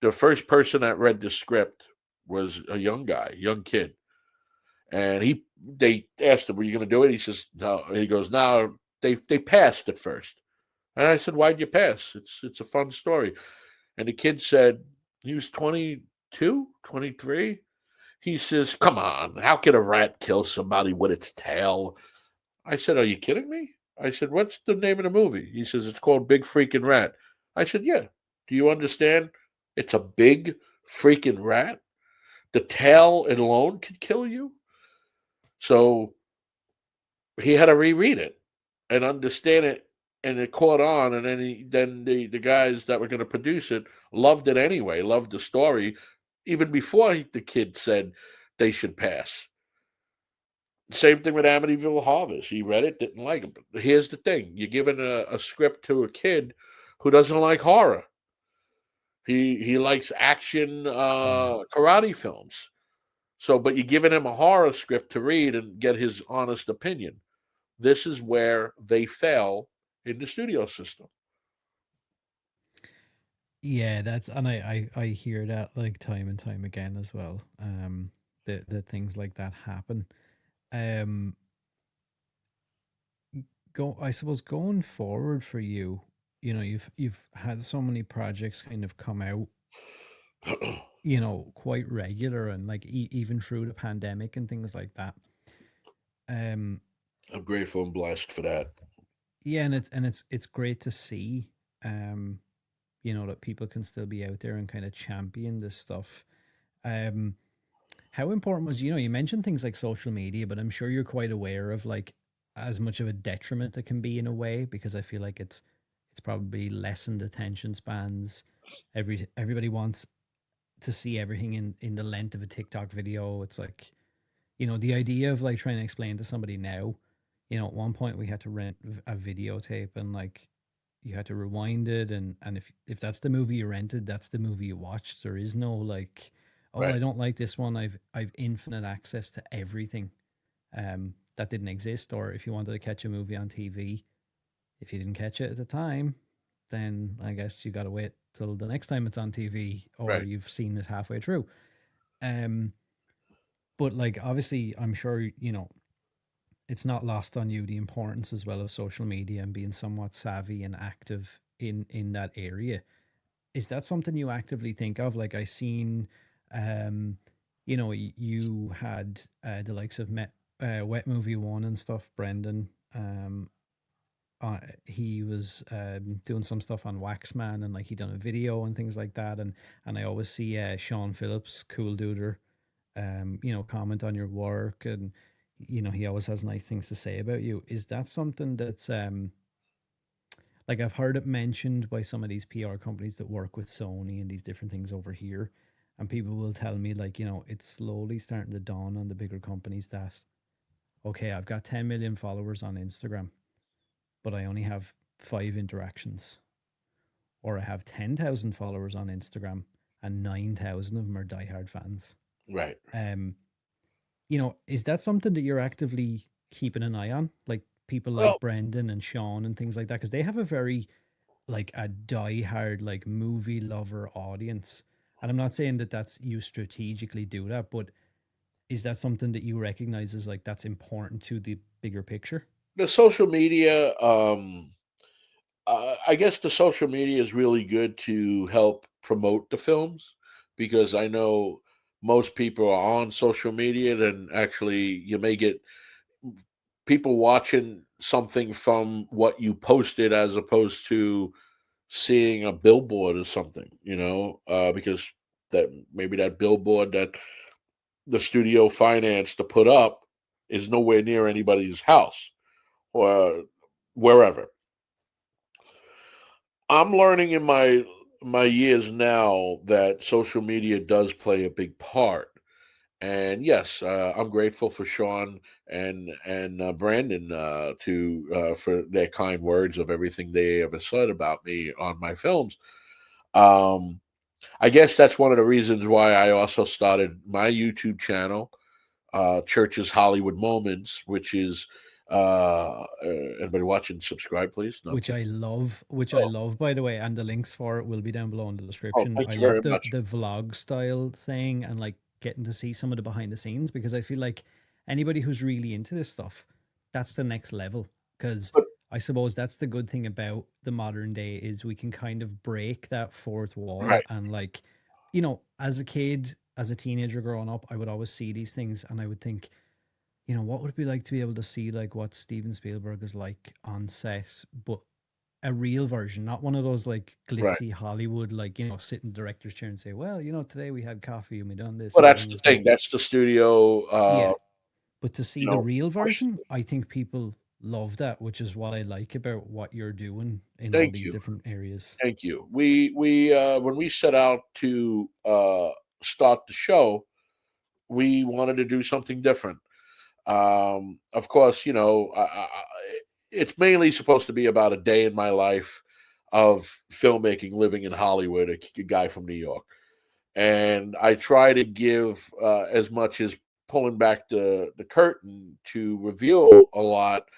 S2: The first person that read the script was a young guy, young kid, and they asked him, "Were you going to do it?" He says, "No." And he goes, "No." They passed at first, and I said, "Why'd you pass? It's a fun story." And the kid said he was 22, 23. He says, "Come on, how can a rat kill somebody with its tail?" I said, "Are you kidding me?" I said, "What's the name of the movie?" He says, "It's called Big Freaking Rat." I said, "Yeah. Do you understand? It's a big freaking rat. The tail alone could kill you." So he had to reread it and understand it, and it caught on. And then the guys that were going to produce it loved it anyway, loved the story, even before the kid said they should pass. Same thing with Amityville Harvest. He read it, didn't like it. But here's the thing: you're giving a script to a kid who doesn't like horror. He likes action,
S1: Yeah.
S2: karate films. So, but you're giving him a horror script to read and get his honest opinion. This is where they fail in the studio system.
S1: Yeah, that's and I hear that like time and time again as well. That things like that happen. Um go I suppose going forward for you, you've had so many projects kind of come out,
S2: I'm
S1: quite regular and like even through the pandemic and things like that. Um
S2: grateful and blessed for that.
S1: yeah, and it's great to see um that people can still be out there and kind of champion this stuff. Um How important was, you mentioned things like social media, but I'm sure you're quite aware of like as much of a detriment it can be in a way, because I feel like it's probably lessened attention spans. Everybody wants to see everything in the length of a TikTok video. It's like, the idea of like trying to explain to somebody now, at one point we had to rent a videotape and like you had to rewind it, and if that's the movie you rented, that's the movie you watched. There is no like, oh, I
S2: Right,
S1: don't like this one. I've infinite access to everything. That didn't exist. Or if you wanted to catch a movie on TV, if you didn't catch it at the time, then I guess you got to wait till the next time it's on TV, or
S2: right,
S1: you've seen it halfway through. Um, but like obviously, I'm sure it's not lost on you the importance as well of social media and being somewhat savvy and active in that area. Is that something you actively think of? Like I seen, you had the likes of Wet Movie One and stuff, Brendan. He was doing some stuff on Waxman, and like he done a video and things like that. And I always see Sean Phillips, cool duder, comment on your work, and he always has nice things to say about you. Is that something that's like I've heard it mentioned by some of these PR companies that work with Sony and these different things over here, and people will tell me like it's slowly starting to dawn on the bigger companies that okay, I've got 10 million followers on Instagram, but I only have 5 interactions, or I have 10,000 followers on Instagram and 9,000 of them are diehard fans.
S2: Right.
S1: Um, is that something that you're actively keeping an eye on? Like people
S2: Well,
S1: like Brendan and Sean and things like that? Because they have a very, like, a diehard, like, movie lover audience. And I'm not saying that that's you strategically do that, but is that something that you recognize as like that's important to the bigger picture?
S2: the social media, I guess the social media is really good to help promote the films because I know most people are on social media, and actually you may get people watching something from what you posted as opposed to seeing a billboard or something, because that maybe that billboard that the studio financed to put up is nowhere near anybody's house or wherever. I'm learning in my years now that social media does play a big part. And yes, I'm grateful for Sean and Brandon to for their kind words of everything they ever said about me on my films. Um, I guess that's one of the reasons why I also started my YouTube channel, Church's Hollywood Moments, which is anybody watching, subscribe, please. No, I'm
S1: Which
S2: kidding.
S1: I love,
S2: Oh,
S1: by the way, and the links for it will be down below in the
S2: oh,
S1: description.
S2: thank
S1: I
S2: you
S1: love
S2: very
S1: the
S2: much.
S1: vlog style thing and like getting to see some of the behind the scenes, because I feel like anybody who's really into this stuff, that's the next level. Because
S2: But
S1: I suppose that's the good thing about the modern day is we can kind of break that fourth
S2: right,
S1: wall. And like, as a kid, as a teenager growing up, I would always see these things and I would think, what would it be like to be able to see like what Steven Spielberg is like on set, but a real version, not one of those like
S2: right.
S1: glitzy Hollywood, like, sit in the director's chair and say, well, today we had coffee and we done this
S2: Well,
S1: and
S2: that's
S1: everything
S2: the
S1: was great.
S2: thing. That's the studio.
S1: Yeah. But to see the real
S2: Push.
S1: version, I think people love that, which is what I like about what you're doing in all
S2: Thank
S1: these
S2: you.
S1: different areas.
S2: Thank you. We when we set out to start the show, we wanted to do something different. Of course, it's mainly supposed to be about a day in my life of filmmaking, living in Hollywood, a guy from New York, and I try to give as much as pulling back the curtain to reveal a lot.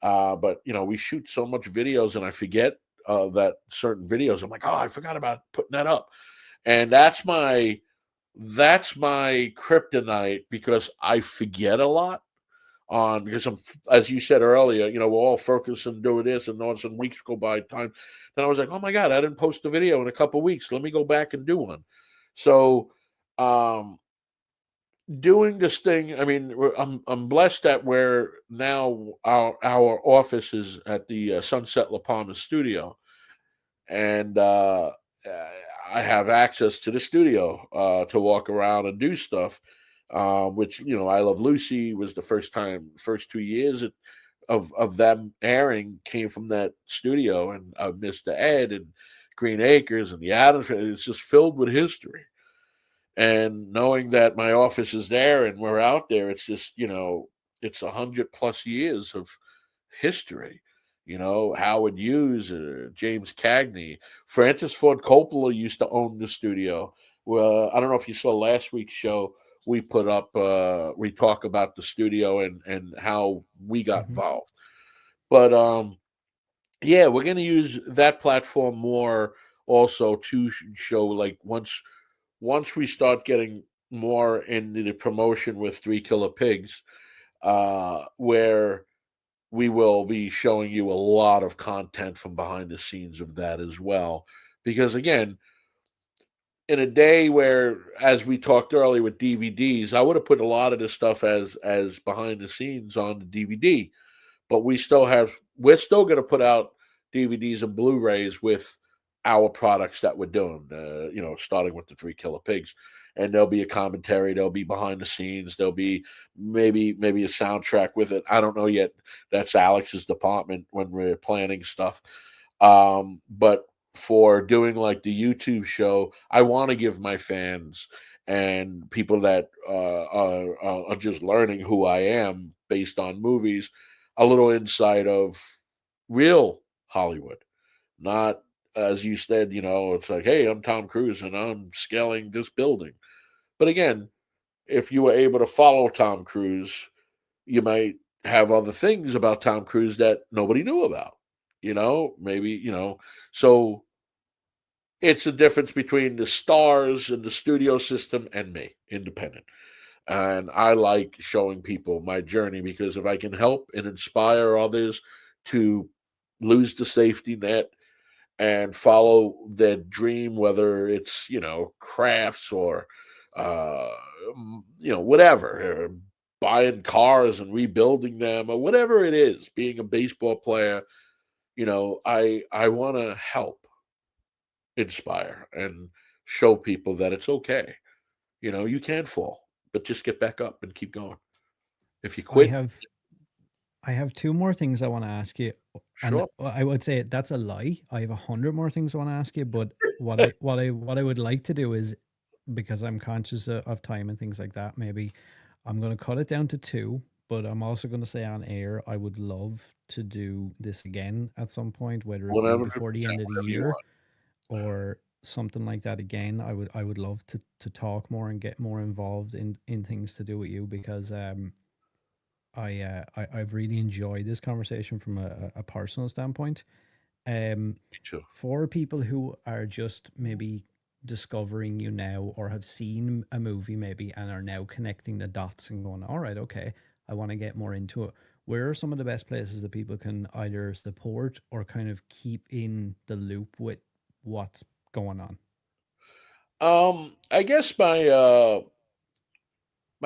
S2: But we shoot so much videos, and I forget that certain videos. I'm like, oh, I forgot about putting that up, and that's my kryptonite because I forget a lot on because I'm as you said earlier, we're all focused on doing this, and all of a sudden weeks go by time. Then I was like, oh my god, I didn't post a video in a couple weeks. Let me go back and do one. So um doing this thing, I mean, I'm blessed that we're now our office is at the Sunset La Palma studio, and uh, I have access to the studio to walk around and do stuff. Which I Love Lucy was the first 2 years of them airing came from that studio, and Mr. Ed and Green Acres and the Adams. It's just filled with history, and knowing that my office is there and we're out there, it's just it's 100+ years of history. Howard Hughes, James Cagney, Francis Ford Coppola used to own the studio. Well, I don't know if you saw last week's show. We put up, we talk about the studio and how we got
S1: Hmm.
S2: involved. But yeah, we're going to use that platform more also to show like once we start getting more into the promotion with Three Killer Pigs, where we will be showing you a lot of content from behind the scenes of that as well. Because again, in a day where, as we talked earlier with DVDs, I would have put a lot of this stuff as behind the scenes on the DVD. But we're still going to put out DVDs and Blu-rays with our products that we're doing. Starting with the Three Killer Pigs, and there'll be a commentary. There'll be behind the scenes. There'll be maybe a soundtrack with it. I don't know yet. That's Alex's department when we're planning stuff. But for doing like the YouTube show, I want to give my fans and people that are just learning who I am based on movies a little insight of real Hollywood, not as you said, it's like, hey, I'm Tom Cruise and I'm scaling this building. But again, if you were able to follow Tom Cruise, you might have other things about Tom Cruise that nobody knew about, maybe, so it's a difference between the stars and the studio system and me, independent. And I like showing people my journey because if I can help and inspire others to lose the safety net and follow their dream, whether it's, crafts or, uh, whatever, buying cars and rebuilding them or whatever it is, being a baseball player, I want to help inspire and show people that it's okay. You can fall, but just get back up and keep going. If you
S1: I
S2: quit,
S1: have I have two more things I want to ask you, and
S2: sure.
S1: I would say that's a lie. I have 100 more things I want to ask you, but what I would like to do is, because I'm conscious of time and things like that, maybe I'm going to cut it down to two. But I'm also going to say on air, I would love to do this again at some point, whether it be
S2: 100%,
S1: before the end of the
S2: whatever you
S1: year
S2: want.
S1: or something like that again. I would love to talk more and get more involved in things to do with you, because I've really enjoyed this conversation from a personal standpoint.
S2: Me too.
S1: For people who are just maybe discovering you now, or have seen a movie maybe and are now connecting the dots and going, all right, okay, I want to get more into it. Where are some of the best places that people can either support or kind of keep in the loop with what's going on?
S2: I guess my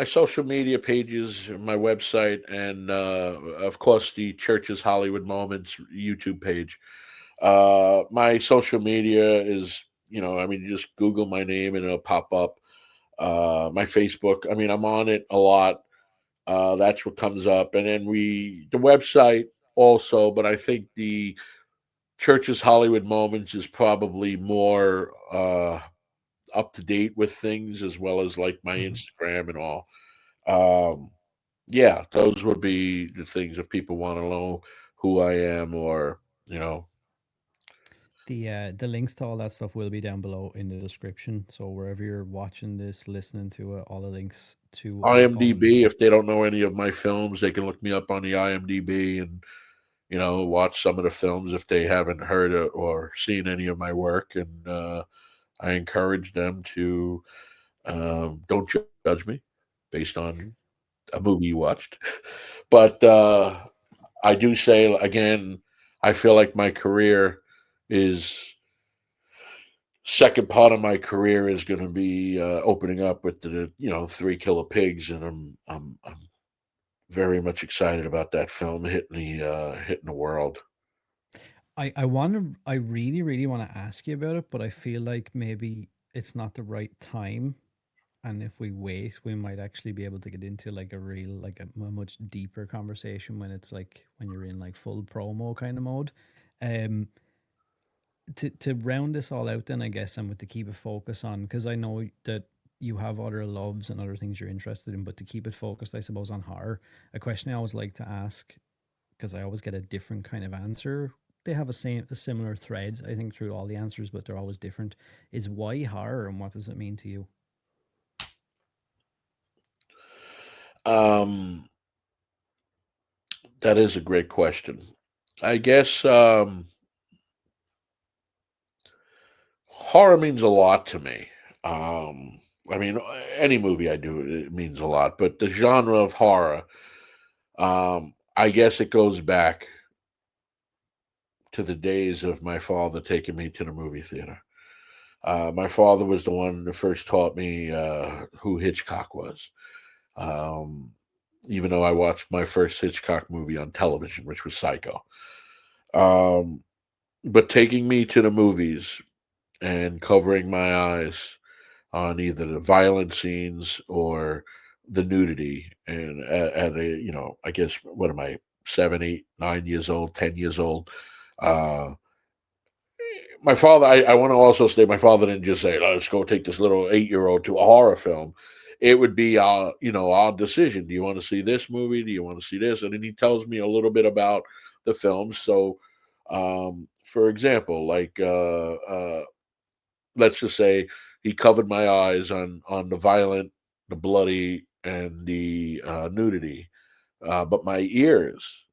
S2: social media pages, my website, and of course the Church's Hollywood Moments YouTube page. My social media is, you just Google my name and it'll pop up. My Facebook, I'm on it a lot. That's what comes up, and then the website also. But I think the Church's Hollywood Moments is probably more up to date with things, as well as like my
S1: Mhm.
S2: Instagram and all. Um, yeah, those would be the things if people want to know who I am, or
S1: The links to all that stuff will be down below in the description. So wherever you're watching this, listening to it, all the links to all of
S2: IMDb.
S1: the
S2: If they don't know any of my films, they can look me up on the IMDb and watch some of the films if they haven't heard or seen any of my work. And I encourage them to don't judge me based on a movie you watched. But I do say again, I feel like my career is second part of my career is going to be opening up with the Three Killer Pigs, and I'm very much excited about that film hitting the world.
S1: I really, really want to ask you about it, but I feel like maybe it's not the right time. And if we wait, we might actually be able to get into like a real, like a much deeper conversation when it's like when you're in like full promo kind of mode. Um, to round this all out, then I guess, and with to keep a focus on, because I know that you have other loves and other things you're interested in, but to keep it focused, I suppose, on horror. A question I always like to ask, because I always get a different kind of answer. They have a similar thread, I think, through all the answers, but they're always different. Is why horror, and what does it mean to you?
S2: Um, that is a great question. I guess horror means a lot to me. Um, any movie I do, it means a lot. But the genre of horror, I guess it goes back to the days of my father taking me to the movie theater. My father was the one that first taught me who Hitchcock was. Um, Even though I watched my first Hitchcock movie on television, which was Psycho. Um, but taking me to the movies and covering my eyes on either the violent scenes or the nudity, and at a, I guess, what am I, 7, 8, 9 years old, 10 years old. Uh, my father, I want to also say, my father didn't just say, let's go take this little 8-year-old to a horror film. It would be our decision. Do you want to see this movie? Do you want to see this? And then he tells me a little bit about the films. So, for example, like let's just say he covered my eyes on the violent, the bloody, and the nudity, but my ears,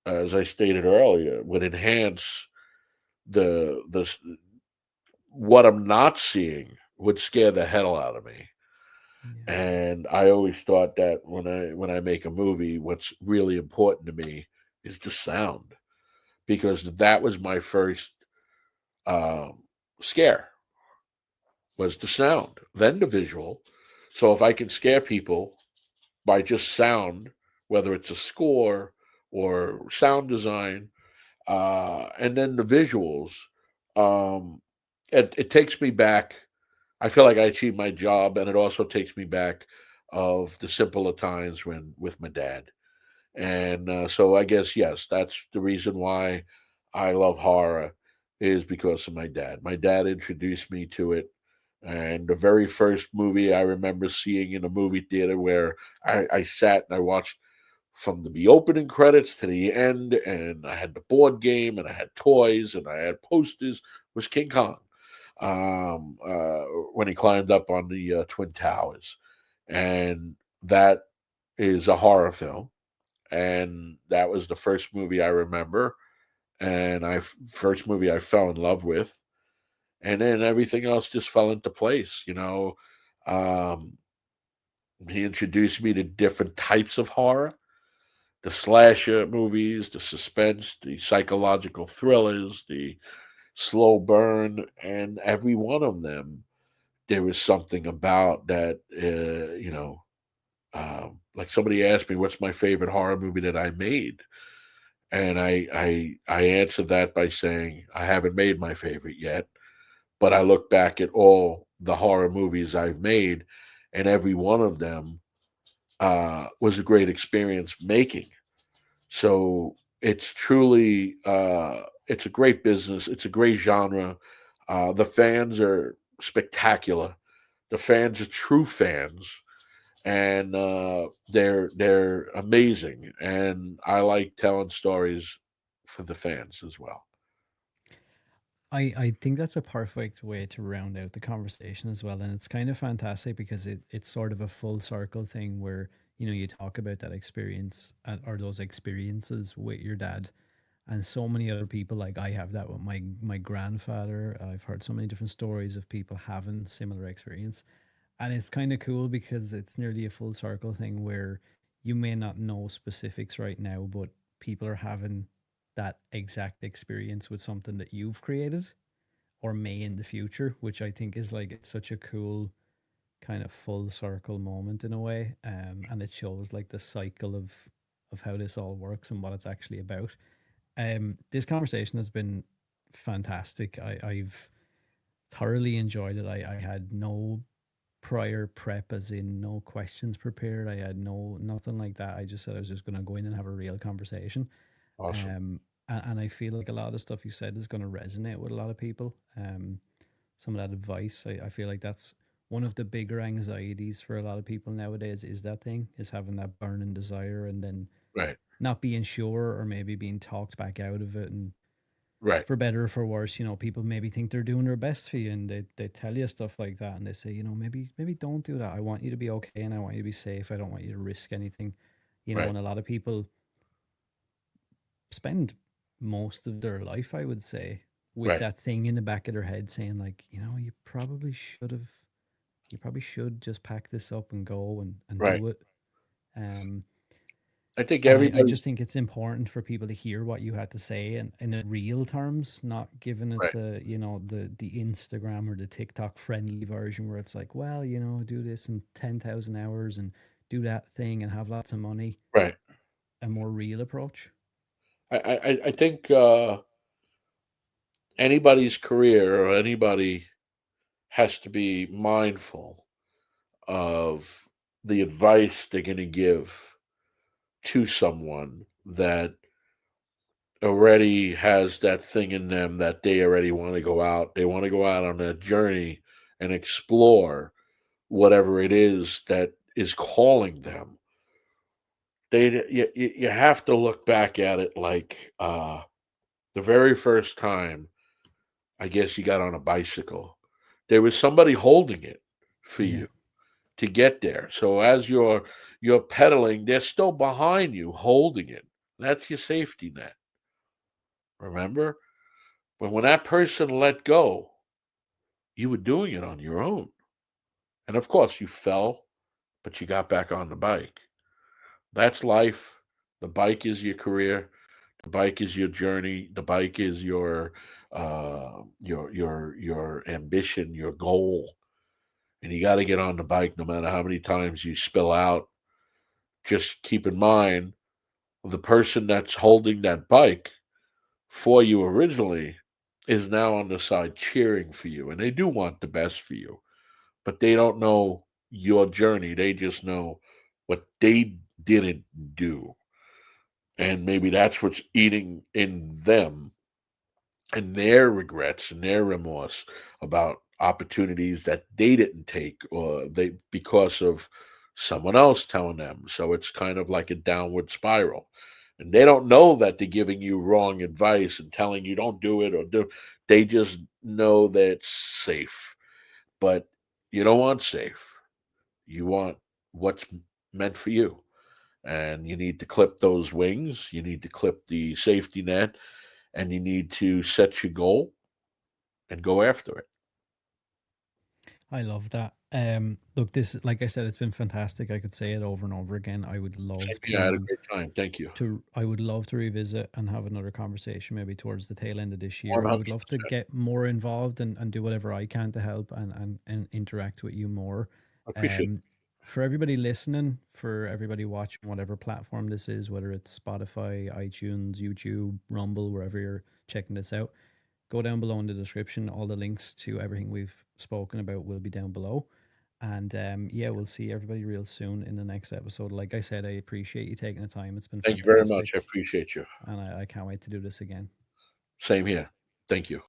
S2: as I stated earlier, would enhance the what I'm not seeing would scare the hell out of me.
S1: Yeah.
S2: And I always thought that when I make a movie, what's really important to me is the sound, because that was my first um, scare, was the sound, then the visual. So if I can scare people by just sound, whether it's a score or sound design, and then the visuals, um, it takes me back. I feel like I achieved my job, and it also takes me back of the simpler times when with my dad. And so I guess yes, that's the reason why I love horror, is because of my dad. My dad introduced me to it, and the very first movie I remember seeing in a movie theater, where I sat and I watched from the opening credits to the end, and I had the board game, and I had toys, and I had posters, was King Kong, um, uh, when he climbed up on the Twin Towers. And that is a horror film. And that was the first movie I remember. And first movie I fell in love with. And then everything else just fell into place. Um, he introduced me to different types of horror, the slasher movies, the suspense, the psychological thrillers, the slow burn, and every one of them, there was something about that. Like somebody asked me, "What's my favorite horror movie that I made?" And I answered that by saying I haven't made my favorite yet, but I look back at all the horror movies I've made, and every one of them was a great experience making. So it's truly it's a great business. It's a great genre. The fans are spectacular. The fans are true fans, and they're amazing. And I like telling stories for the fans as well.
S1: I think that's a perfect way to round out the conversation as well. And it's kind of fantastic because it's sort of a full circle thing where, you talk about that experience or those experiences with your dad and so many other people. Like I have that with my grandfather. I've heard so many different stories of people having similar experience. And it's kind of cool because it's nearly a full circle thing where you may not know specifics right now, but people are having that exact experience with something that you've created or may in the future, which I think is like it's such a cool kind of full circle moment in a way. And it shows like the cycle of how this all works and what it's actually about. This conversation has been fantastic. I've thoroughly enjoyed it. I had no prior prep, as in no questions prepared. I had nothing like that. I just said I was just going to go in and have a real conversation.
S2: Awesome.
S1: And I feel like a lot of stuff you said is going to resonate with a lot of people. Some of that advice, I feel like that's one of the bigger anxieties for a lot of people nowadays, is that thing, is having that burning desire and then
S2: Right.
S1: not being sure or maybe being talked back out of it. And
S2: Right.
S1: for better or for worse, people maybe think they're doing their best for you and they tell you stuff like that and they say, maybe don't do that. I want you to be okay and I want you to be safe. I don't want you to risk anything.
S2: Right.
S1: And a lot of people spend most of their life, I would say, with
S2: Right.
S1: that thing in the back of their head saying like, you probably should just pack this up and go and
S2: Right.
S1: do it. Um
S2: I think
S1: And I
S2: everybody.
S1: just think it's important for people to hear what you had to say and in real terms, not giving it
S2: Right,
S1: the, the Instagram or the TikTok friendly version where it's like, well, do this in 10,000 hours and do that thing and have lots of money.
S2: right.
S1: A more real approach.
S2: I think anybody's career or anybody has to be mindful of the advice they're going to give to someone that already has that thing in them that they already want to go out. They want to go out on that journey and explore whatever it is that is calling them. You have to look back at it like the very first time I guess you got on a bicycle. There was somebody holding it for
S1: Yeah.
S2: you to get there. So as you're pedaling, they're still behind you holding it. That's your safety net. Remember? But when that person let go, you were doing it on your own. And of course you fell, but you got back on the bike. That's life. The bike is your career. The bike is your journey. The bike is your ambition, your goal. And you got to get on the bike no matter how many times you spill out. Just keep in mind the person that's holding that bike for you originally is now on the side cheering for you. And they do want the best for you, but they don't know your journey. They just know what they didn't do. And maybe that's what's eating in them and their regrets and their remorse about opportunities that they didn't take or they because of someone else telling them. So it's kind of like a downward spiral. And they don't know that they're giving you wrong advice and telling you don't do it or do. They just know that it's safe. But you don't want safe. You want what's meant for you. And you need to clip those wings. You need to clip the safety net and you need to set your goal and go after it.
S1: I love that. Look, this, like I said, it's been fantastic. I could say it over and over again. I would
S2: Same
S1: love
S2: here. I had a great time. Thank you.
S1: I would love to revisit and have another conversation maybe towards the tail end of this year. I would love to
S2: 100%.
S1: get more involved and do whatever I can to help and interact with you more.
S2: I appreciate
S1: Um, for everybody listening, for everybody watching, whatever platform this is, whether it's Spotify, iTunes, YouTube, Rumble, wherever you're checking this out, go down below in the description. All the links to everything we've spoken about will be down below. And yeah, we'll see everybody real soon in the next episode. Like I said, I appreciate you taking the time. It's been
S2: Thank you very much. I
S1: fantastic.
S2: appreciate you.
S1: And I can't wait to do this again.
S2: Same here. Thank you.